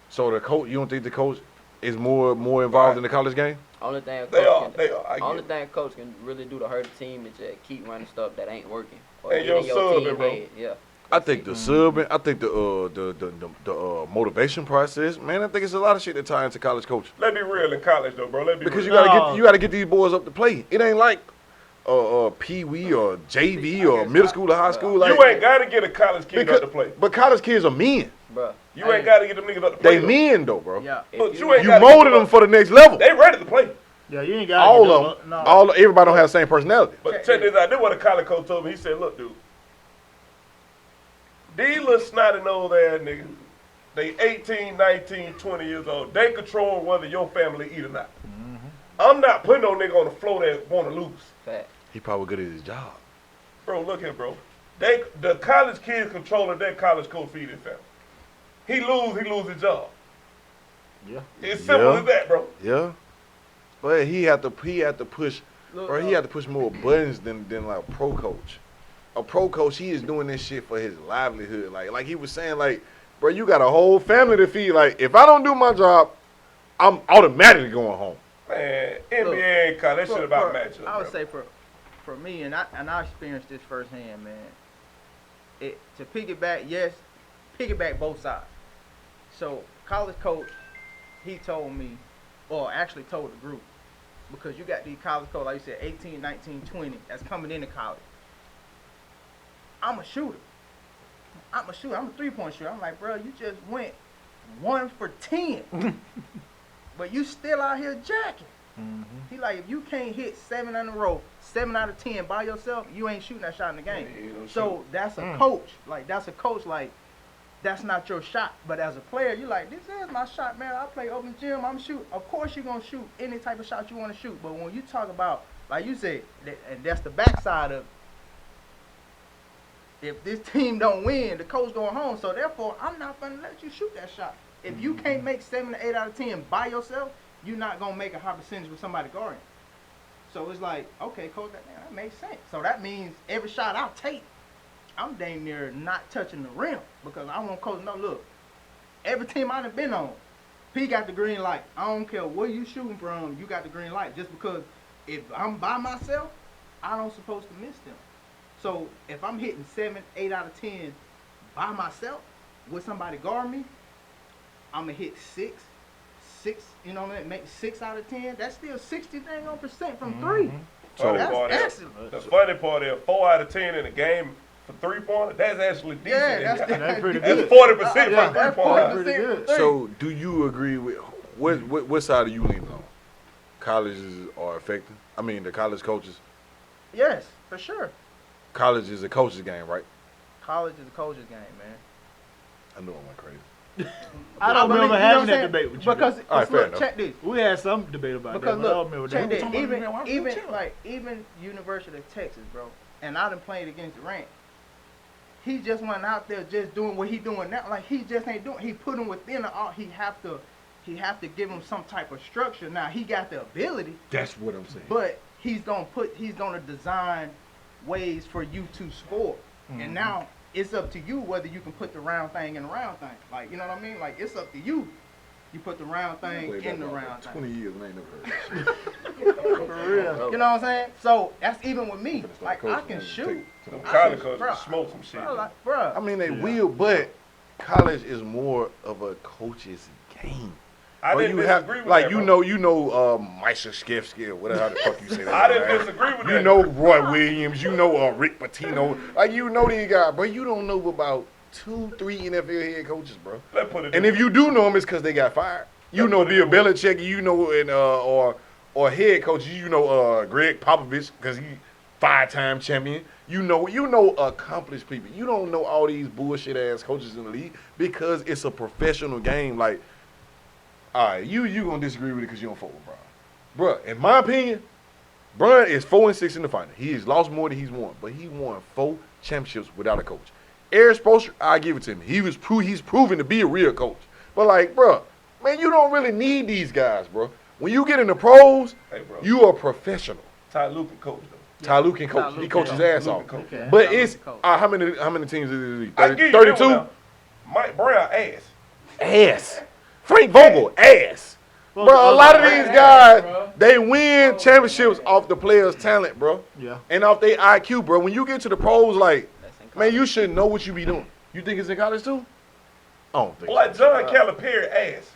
So the coach, you don't think the coach is more involved in the college game? Only thing a They coach are. can, I get only it. thing a coach can really do to hurt the team is just keep running stuff that ain't working. Or And get in your your subbing, team bro. head. Yeah. I think the subbing, I think the motivation process, man. I think it's a lot of shit that tie into college coaching. Let's be real in college, though, bro. Let's be Because real. you gotta get these boys up to play. It ain't like Pee Wee or JV or middle school or high school. Like You ain't got to get a college kid up to play. But college kids are men. Bruh. You ain't got to get them niggas up to play. They men though, bro. Yeah. But you ain't You gotta molded get them for the next level. They ready to play. Yeah, you ain't got All of them. Everybody don't have the same personality. But check this out. This what a college coach told me. He said, look, dude. These little snotty nose ass niggas, they 18, 19, 20 years old. They control whether your family eat or not. I'm not putting no nigga on the floor that want to lose. Fact. He probably good at his job. Bro, look here, bro. The college kids controlling their college coach feed his family. He lose his job. Yeah. It's simple Yeah. as that, bro. Yeah. But he had to push, bro. He had to push more buttons than like a pro coach. A pro coach, he is doing this shit for his livelihood. Like he was saying, like, bro, you got a whole family to feed. Like, if I don't do my job, I'm automatically going home. Man, NBA ain't college. That shit about matchups. I would bro. say for me, and I experienced this firsthand, man. To piggyback both sides. So college coach, he told me, or actually told the group, because you got these college coaches, like you said, 18, 19, 20, that's coming into college. I'm a shooter. I'm a 3-point shooter. I'm like, bro, you just went 1 for 10. But you still out here jacking. He like, if you can't hit 7 in a row, 7 out of 10 by yourself, you ain't shooting that shot in the game. So that's a coach. Like, that's not your shot. But as a player, you like, this is my shot, man. I play open gym. I'm shooting. Of course you're going to shoot any type of shot you want to shoot. But when you talk about, like you said, and that's the backside of, if this team don't win, the coach going home. So therefore, I'm not going to let you shoot that shot. If you can't make 7 to 8 out of 10 by yourself, you're not going to make a high percentage with somebody guarding. So it's like, okay, coach, that makes sense. So that means every shot I take, I'm dang near not touching the rim, because I want coach to know, look, every team I've been on, P got the green light. I don't care where you shooting from, you got the green light. Just because if I'm by myself, I don't supposed to miss them. So if I'm hitting 7, 8 out of 10 by myself with somebody guard me, I'm gonna hit 6, you know what I mean? Make 6 out of 10. That's still 60% from 3. So Funny part is- excellent. The funny part is 4 out of 10 in a game for 3-pointer. That's actually decent. Yeah, That's pretty That's good. 40% Yeah, for that's 3-pointer. pretty good. So do you agree with what side are you leaning on? Colleges are affected. I mean, the college coaches. Yes, for sure. College is a coach's game, right? College is a coach's game, man. I know I went crazy. I don't remember you know having what that I'm saying? debate with you. Because All right, fair look, enough. check this. We had some debate about Because that, but I don't look, remember check that. this. Even University of Texas, bro, and I done played against Durant. He just went out there just doing what he doing now. Like, he just ain't doing. He put him within the art. He have to give him some type of structure. Now he got the ability, That's what I'm saying. but he's gonna design ways for you to score. And now it's up to you whether you can put the round thing in the round thing. Like, you know what I mean? Like, it's up to you. You put the round thing in the round thing. 20 years and I ain't never heard that. For real. You know what I'm saying? So that's even with me. Like I can shoot. Them I college can- coaches smoke some shit. Bro, like, bro. I mean, they will, but college is more of a coach's game. I Bro, didn't you disagree have, with like, that, you bro. know, Meister Skefsky, whatever how the fuck you say that. I didn't man. disagree with that. You know Roy Williams, you know Rick Pitino, like you know these guys, bro. You don't know about 2, 3 NFL head coaches, bro. Let's put it And this if you do know them, it's because they got fired. You know Bill Belichick, you know, and or head coaches, you know Greg Popovich because he 5-time champion. You know accomplished people. You don't know all these bullshit ass coaches in the league because it's a professional game. Like, all right, you gonna disagree with it because you don't fuck with Bron. Bruh, in my opinion, Bron is 4-6 in the final. He has lost more than he's won, but he won 4 championships without a coach. Eric Spoelstra, I give it to him. He's proven to be a real coach. But like, bruh, man, you don't really need these guys, bro. When you get in the pros, Hey, bro. you are professional. Ty Lue can coach though. Ty Lue can coach. Ty Lue He can coaches coach. ass Lue off. can coach. Okay. But Ty Lue it's can coach. how many teams is it? I give you that one 32? now. Mike Brown ass. Ass. Frank Vogel, ass. Bro, a lot of these guys, they win championships off the players' talent, bro. Yeah. And off their IQ, bro. When you get to the pros, like, That's in man, college. you should know what you be doing. You think it's in college too? I don't think Boy, so. John Calipari ass.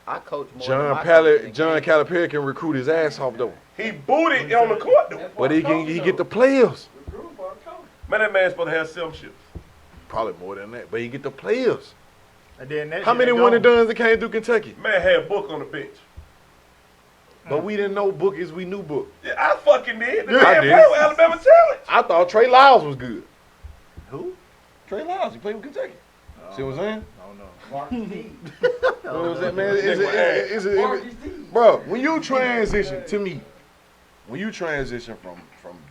I coach more John than my coach in John games. Calipari can recruit his ass off though, He booted on the court though. but he get the players. Man, that man's supposed to have 7 ships. Probably more than that, but he get the players. And then that How shit many ain't one and gone. dones that came through Kentucky? Man had Book on the bench. But we didn't know Book as we knew Book. Yeah, I fucking did. The Yeah, I man did. played with Alabama Challenge. I thought Trey Lyles was good. Who? Trey Lyles, he played with Kentucky. See what I'm saying? I don't know. You know what I'm saying, man? Bro, when you transition, to me, when you transition from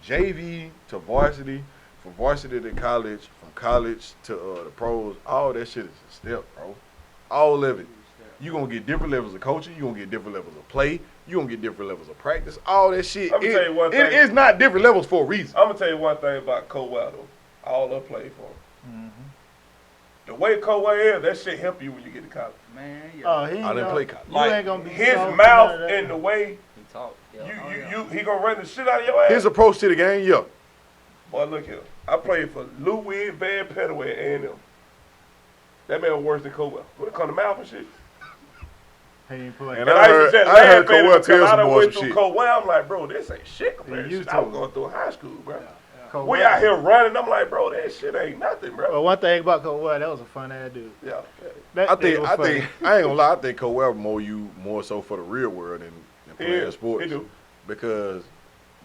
JV to varsity, from varsity to college, from college to the pros, all that shit is a step, bro. All of it. You're going to get different levels of coaching. You're going to get different levels of play. You're going to get different levels of practice. All that shit. I'ma tell you one thing. It's not different levels for a reason. I'm going to tell you one thing about Cowell, though. All I played for him. The way Cowell is, that shit help you when you get to college. Man, yeah. Oh, he ain't I didn't gonna- play college. You Like, ain't gonna be his soft, none mouth of that. and the way He talk. Yeah. he gonna run the shit out of your ass. His approach to the game, yeah. Boy, look here. I played for Louis Van Pettaway at A&M. That man was worse than Cowell. When it come to mouth and shit. He ain't play. And And I I used to just heard laugh at Cowell it because tell I some done boys went some through shit. Cowell. I'm like, bro, this ain't shit compared to used shit I to was it. going through in high school, bro. Cowell- We out here running. I'm like, bro, that shit ain't nothing, bro. Well, one thing about Cowell, that was a fun ass dude. Yeah. That I nigga think was I funny. ain't gonna lie. I think Cowell more so for the real world than playing Yeah, sports. he do. Because,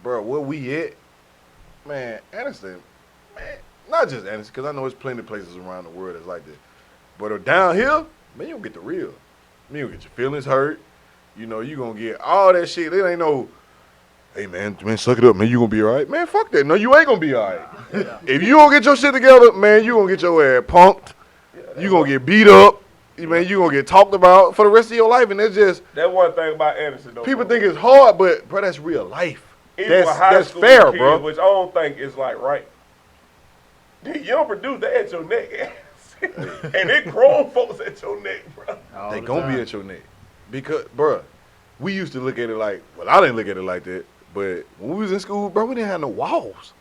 bro, where we at, man, Anniston, man, not just Anniston, because I know there's plenty of places around the world that's like this. But down here, man, you don't get the real. Man, you don't get your feelings hurt. You know, you gonna get all that shit. It ain't no, hey man, suck it up, man. You gonna be all right, man. Fuck that. No, you ain't gonna be all right. If you don't get your shit together, man, you gonna get your ass punked. You gonna get beat up. Man, you gonna get talked about for the rest of your life, and that's just That one thing about Anderson, though. people bro. think it's hard, but bro, that's real life. Even with high That's school fair, kids, bro. Which I don't think is like right. Dude, you don't produce that at your neck, and it grown folks at your neck, bro. All They the gonna time. be at your neck because, bro, we used to look at it like, well, I didn't look at it like that, but when we was in school, bro, we didn't have no walls.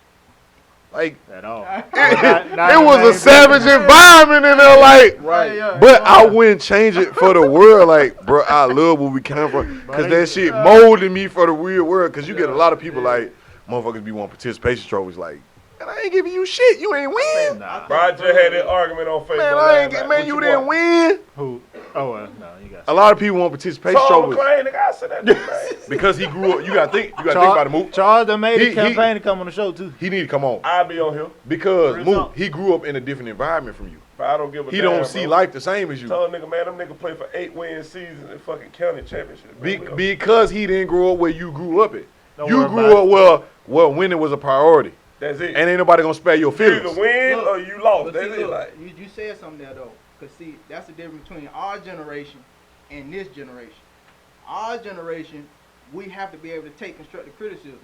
Like At all. it was a savage environment in there, like. Right. But I wouldn't change it for the world. Like, bro, I love where we come from. Because that shit molded me for the real world. Because you get a lot of people like, motherfuckers be wanting participation trophies. Like, man, I ain't giving you shit. You ain't win. Nah. Bro, I just had that argument on Facebook. Man, last night. man, What you want? didn't win. Who? Oh, well, no, you got A lot of people want participation Charles trophies. McClain, nigga, I said that dude, man. Because he grew up. You got to think about the move. Charles done made He- a campaign to come on the show, too. He need to come on. I'll be on here, Because Real Mook, talk. he grew up in a different environment from you. but I don't give a He damn, don't see bro. life the same as you. Tell a nigga, man, them nigga play for 8-win seasons in fucking county championship. Man. Because he didn't grow up where you grew up at. Don't You worry grew about up where winning was a priority. That's it. And ain't nobody gonna spare your You feelings. either win Look, or you lost. But That's see, it. look, Like, you said something there though, cause see that's the difference between our generation and this generation. Our generation, we have to be able to take constructive criticism.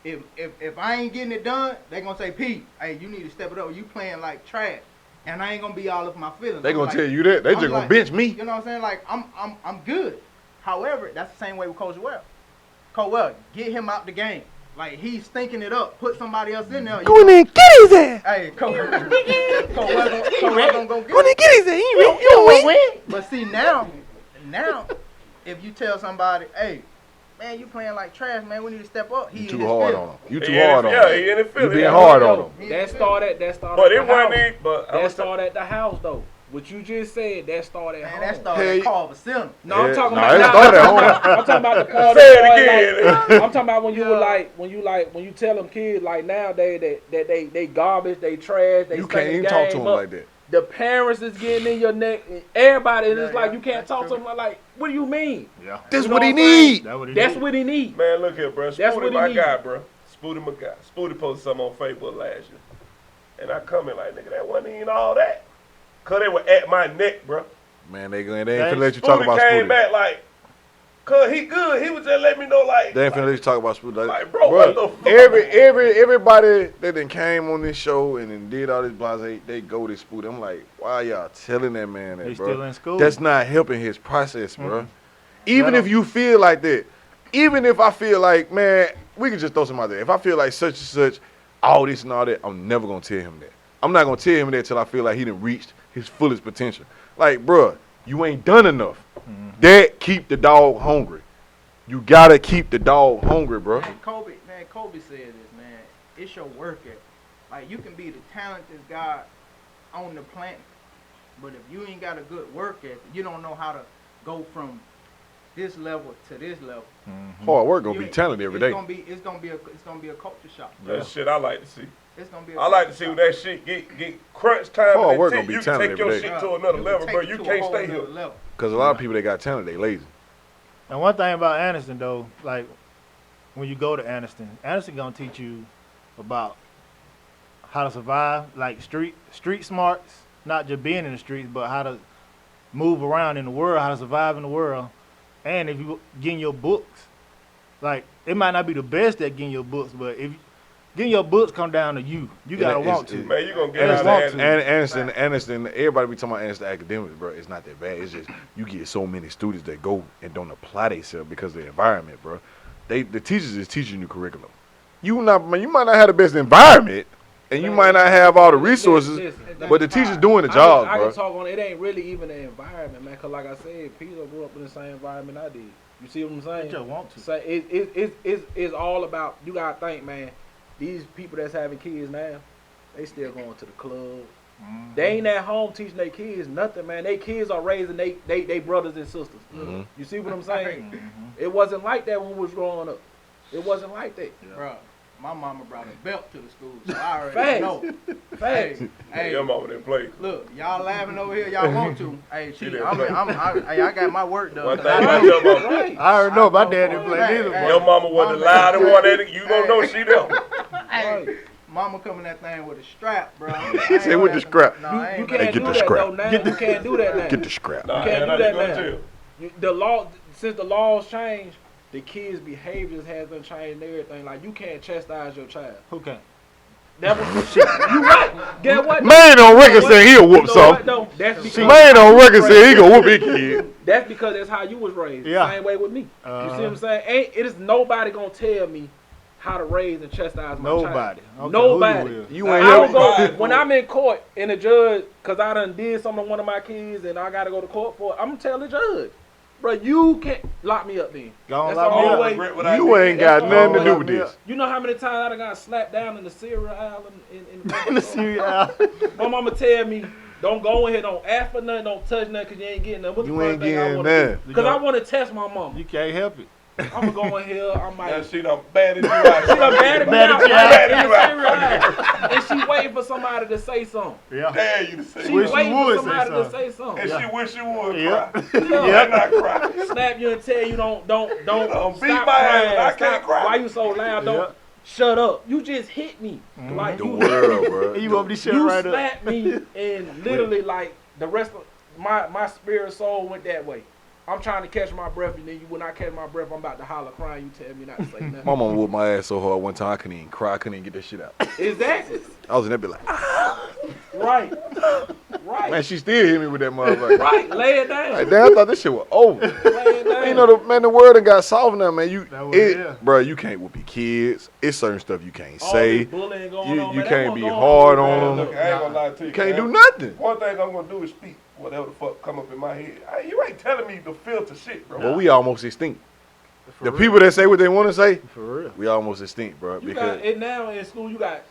If I ain't getting it done, they gonna say, Pete, hey, you need to step it up. You playing like trash. and I ain't gonna be all of my feelings. They I'm gonna like, tell you that. They I'm just gonna like, bench me. You know what I'm saying? Like I'm good. However, that's the same way with Coach Well. Coach Well, get him out the game. Like he's thinking it up. Put somebody else in there. Go in there and get his ass. Hey, Coach Well gonna go get Go in there and get his ass. You don't win. But see now, if you tell somebody, hey, man, you playing like trash, man, we need to step up. You too hard on him. You too He hard in on it- Yeah, him. he in the You feeling. being hard on him. That started But at it the wasn't house. even. But I That was started at the house though. What you just said, that started at Man, home. that started Hey. at Culver Center. No, I'm talking Nah, about. it started at home. I'm talking about the part. Say it that again. I'm talking about when you were when you tell them kids like nowadays that they garbage, they trash, they You stink can't the even talk to game him up. like that. The parents is getting in your neck. And everybody is just Yeah, like yeah, you can't that's talk true. to them like. What do you mean? Yeah. That's You know what he what I'm saying? need. That's what he need. Man, look here, bro. That's Spooty what he my need. guy, bro. Spooty my guy. Spooty posted something on Facebook last year. And I come in like, nigga, that wasn't even all that. Cause they were at my neck, bro. Man, they ain't finna let you talk Spooty about came Spooty. back like, cause he good. He was just letting me know like, They ain't finna let you talk about Spooty. like, bro, what the fuck? Everybody that then came on this show and then did all this blase, they go to Spooty. I'm like, why y'all telling that man that, They bro? still in school. That's not helping his process, bro. Mhm. Even Yeah. if you feel like that, even if I feel like, man, we can just throw some out there. If I feel like such and such, all this and all that, I'm never gonna tell him that. I'm not gonna tell him that till I feel like he done reached his fullest potential. Like, bro, you ain't done enough. That keep the dog hungry. You gotta keep the dog hungry, bro. Man, Kobe said this, man. It's your work ethic. Like you can be the talented guy on the planet, but if you ain't got a good work ethic, you don't know how to go from this level to this level. Hard work gonna You be ain't- talent every it's day. gonna be a culture shock. That shit I like to see. It's gonna be. I like to see when that shit get crunch time. Hard and work then gonna be you talent take your every day. shit to another level, bro. You can't stay here. Cause a lot of people that got talent, they lazy. And one thing about Anniston though, like when you go to Anniston gonna teach you about how to survive, like street smarts, not just being in the streets, but how to move around in the world, how to survive in the world. And if you getting your books, like it might not be the best at getting your books, but if getting your books come down to you, you gotta want to. Man, you gonna get And out it's of want that. to. Anniston, everybody be talking about Anniston academics, bro. It's not that bad. It's just you get so many students that go and don't apply themselves because of the environment, bro. The teachers is teaching you curriculum. You might not have the best environment, and you might not have all the resources, but the teachers doing the job, I bro. can talk on it. It ain't really even the environment, man. Cause like I said, Peter grew up in the same environment I did. You see what I'm saying? You just want to. So it's all about, you gotta think, man. These people that's having kids now, they still going to the club. They ain't at home teaching their kids nothing, man. Their kids are raising they brothers and sisters. You see what I'm saying? It wasn't like that when we was growing up. It wasn't like that. Bro, my mama brought a belt to the school, so I already know. Facts. Hey, Your mama didn't play. look, y'all laughing over here, y'all want to. Hey, She she, didn't I got my work done. One 'cause thing I about know. your mama. Right. I already know my dad didn't play neither, Hey, boy. Your mama was the loud one that you gonna know she there. Hey, mama coming that thing with a strap, bro. Say with the scrap. No, I You ain't Hey, can't get do the that scrap. though now. You can't do that now. Get the scrap. Nah, can't man, do you that go now. to jail. The law, since the laws changed, the kids' behaviors has been changed and everything. Like you can't chastise your child. Who can? That was shit. You right. Get what? Man on record What? saying he'll whoop You know what, some. though? That's because Man on record saying he gonna whoop his kid. that's because that's how you was raised. Yeah. Same way with me. You see what I'm saying? It is nobody gonna tell me how to raise and chastise my Nobody. child. Okay, Nobody. who you will? You ain't I helping. will helping. go when I'm in court and the judge, cause I done did something to one of my kids and I gotta go to court for it. I'm gonna tell the judge, bro, you can't lock me up then. Go on, That's lock the me only up. way. Regret what I You did. ain't got That's nothing to all do I with got. this. You know how many times I done got slapped down in the cereal aisle in In the cereal. My mama tell me, don't go in here, don't ask for nothing, don't touch nothing, cause you ain't getting nothing. What's the You first ain't thing I getting wanna do? nothing. Cause I want to test my mama. You can't help it. I'm gonna go in here, I'm Now like, she done batted you out. she done batted me Batted out you out. right in the cereal aisle. And she waiting for somebody to say something. Yeah. Dare you to say She Wish you waiting for would say somebody to something. say something. And she wish you would Yeah. cry. Yeah. And not cry. Snap you and tell you don't Don't beat stop my ass, crying. I can't Stop. cry. Why you so loud? Don't Yeah. shut up. You just hit me. Like The you world, bro. You want me to shut you right up? slapped me and literally like the rest of my spirit soul went that way. I'm trying to catch my breath, and then when I catch my breath, I'm about to holler, crying. You tell me not to say nothing. My mama whooped my ass so hard one time I couldn't even cry. I couldn't even get that shit out. Exactly. I was in that bit like, Right. Right. man, she still hit me with that motherfucker. Right. Lay it down. Like, damn, I thought this shit was over. Lay it down. You know, the world done got soft now, man. Yeah. Bro, you can't whoop your kids. It's certain stuff you can't All say. this bullying going You, on, you man, can't that be wasn't hard going on Look, them. I ain't gonna lie to you. You can't do man. nothing. One thing I'm gonna do is speak whatever the fuck come up in my head. You ain't telling me to filter shit, bro. Well, we almost extinct. For The real. people that say what they want to say, For real. we almost extinct, bro. You Because got it now in school. You got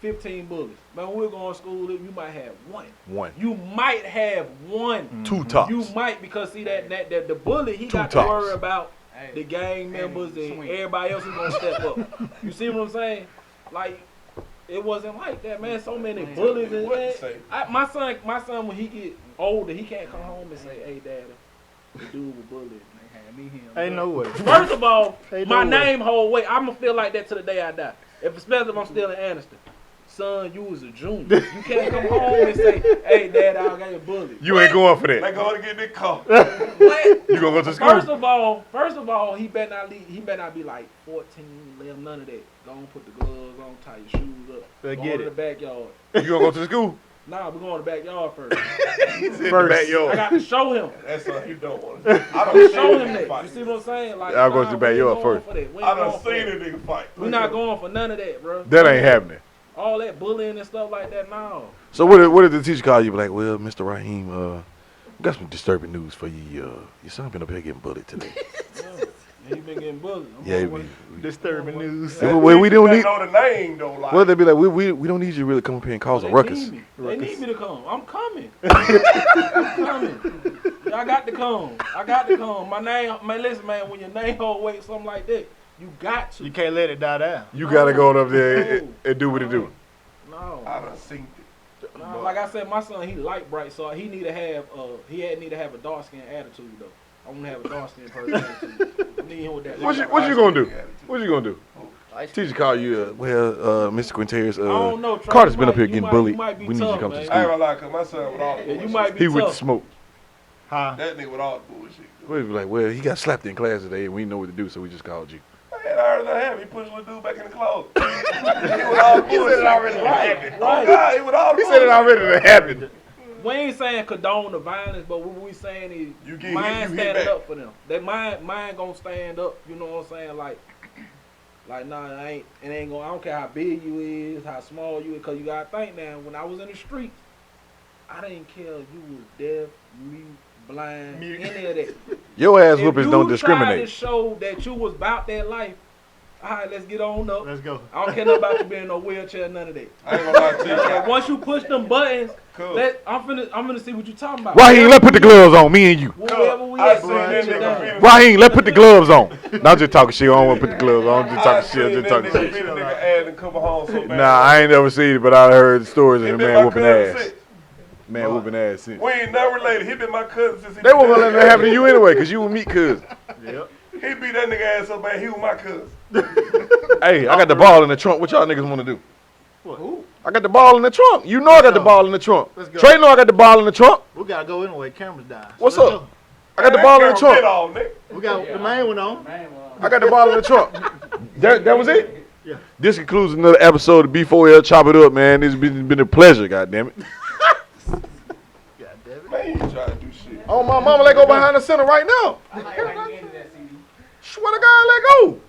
15 bullies. Man, when we're going to school, you might have one. one, You might have one. two tops. You might, because see that the bully, he Two got tops. to worry about Hey, the gang hey, members and swing. everybody else is gonna step up. You see what I'm saying? Like, it wasn't like that, man. So many bullies and What to man. say? My son, when he get older, he can't come home and say, "Hey, Daddy, the dude was bullied." They had me here. Ain't no way. First of all, Ain't my no way. name hold weight. I'm gonna feel like that to the day I die. Especially if I'm still in Anniston. Son, you was a junior. You can't come home and say, "Hey, Dad, I got a bully." You ain't going for They that. go to get this car. What? You gonna go to school? First of all, he better not leave. He better not be like 14, 11, none of that. Go on, put the gloves on, tie your shoes up. Let's Go get to it. the backyard. You gonna go to school? Nah, we're going to the backyard first. He's in the First. I backyard. got to show him. That's something you don't want to do. I done Show seen a him nigga that. fight. You see what I'm saying? Like, I'll go to the we ain't backyard going first. for that. We ain't I done going for seen a that. nigga fight. We're not going for none of that, bro. That ain't happening. All that bullying and stuff like that, no. So what did the teacher call you? Be like, well, Mr. Raheem, we got some disturbing news for you. Your son been up here getting bullied today. Yeah, he been getting bullied. I'm Yeah, going Disturbing news. Yeah, well, we don't They need. know the name though. Like, Well, they be like, we don't need you to really come up here and cause a ruckus. Need me. They need me to come. I'm coming. I'm coming. I got to come. I got to come. My name, man, listen, man, when your name hold weight, something like that, you got to. You can't let it die down. You gotta go up there and do what it do. No. I done seen it. No, like I said, my son, he light bright, so he need to have a dark skin attitude though. I want to have a dark skin person attitude. I need him with that. What you gonna do? What you gonna do? Teacher call you, Mr. Quinteris, I don't know. Trey, Carter's you been up might- here you getting might- bullied. you might be We need you to tough, come to man. I ain't school. gonna lie, cause my son with all the Yeah, you bullshit. might be He with the tough. smoke. Huh? That nigga with all the bullshit. We be like, well, he got slapped in class today and we didn't know what to do, so we just called you. Man, I already done happened. He pushed little dude back in the clothes. He with all the bullshit. said it already happened. Oh God, he with all the He said it bullshit. already happened. We ain't saying condone the violence, but what we saying is You get mind hit, you hit standing back. up for them. That mind gonna stand up. You know what I'm saying? Like nah, it ain't gonna. I don't care how big you is, how small you is, cause you gotta think now. When I was in the streets, I didn't care if you was deaf, mute, blind, any of that. Your ass If whoopers you don't tried to discriminate. show that you was about that life, all right, let's get on up. Let's go. I don't care nothing about you being in no wheelchair, none of that. I ain't gonna lie to you. And once you push them buttons, Cool. I'm finna see what you talking about. Raheem, let's put the gloves on, me and you. Wherever we I at, seen bro, that sit nigga down. beat Raheem, let's put the gloves on. No, I'm just talking shit. I don't want to put the gloves on. I'm just I talking seen shit. I'm that just talking nigga shit. beat a nigga ass and come home so bad. Nah, I ain't never seen it, but I heard stories of He a been man my whooping cousin ass. since. Man whooping ass since. We ain't never related. He been my cousin since he They beat won't gonna let that that nigga happen to you anyway, because you and me cousin. Yep. He beat that nigga ass so bad, he was my cousin. Hey, I got the ball in the trunk. What y'all niggas want to do? What? Who? I got the ball in the trunk. You know I got the ball in the trunk. Let's go. Trey know I got the ball in the trunk. We gotta go anyway. Camera's down. So What's let's up? I got the That ball in the camera get trunk. all, nigga. go. We got the main one on. I got the ball in the trunk. That was it? Yeah. This concludes another episode of B4L Chop It Up, man. It's been a pleasure, goddammit. God damn it. Man, you try to do shit. Oh, my mama, let go behind the center right now. I like the end of that CD. Swear to God, let go.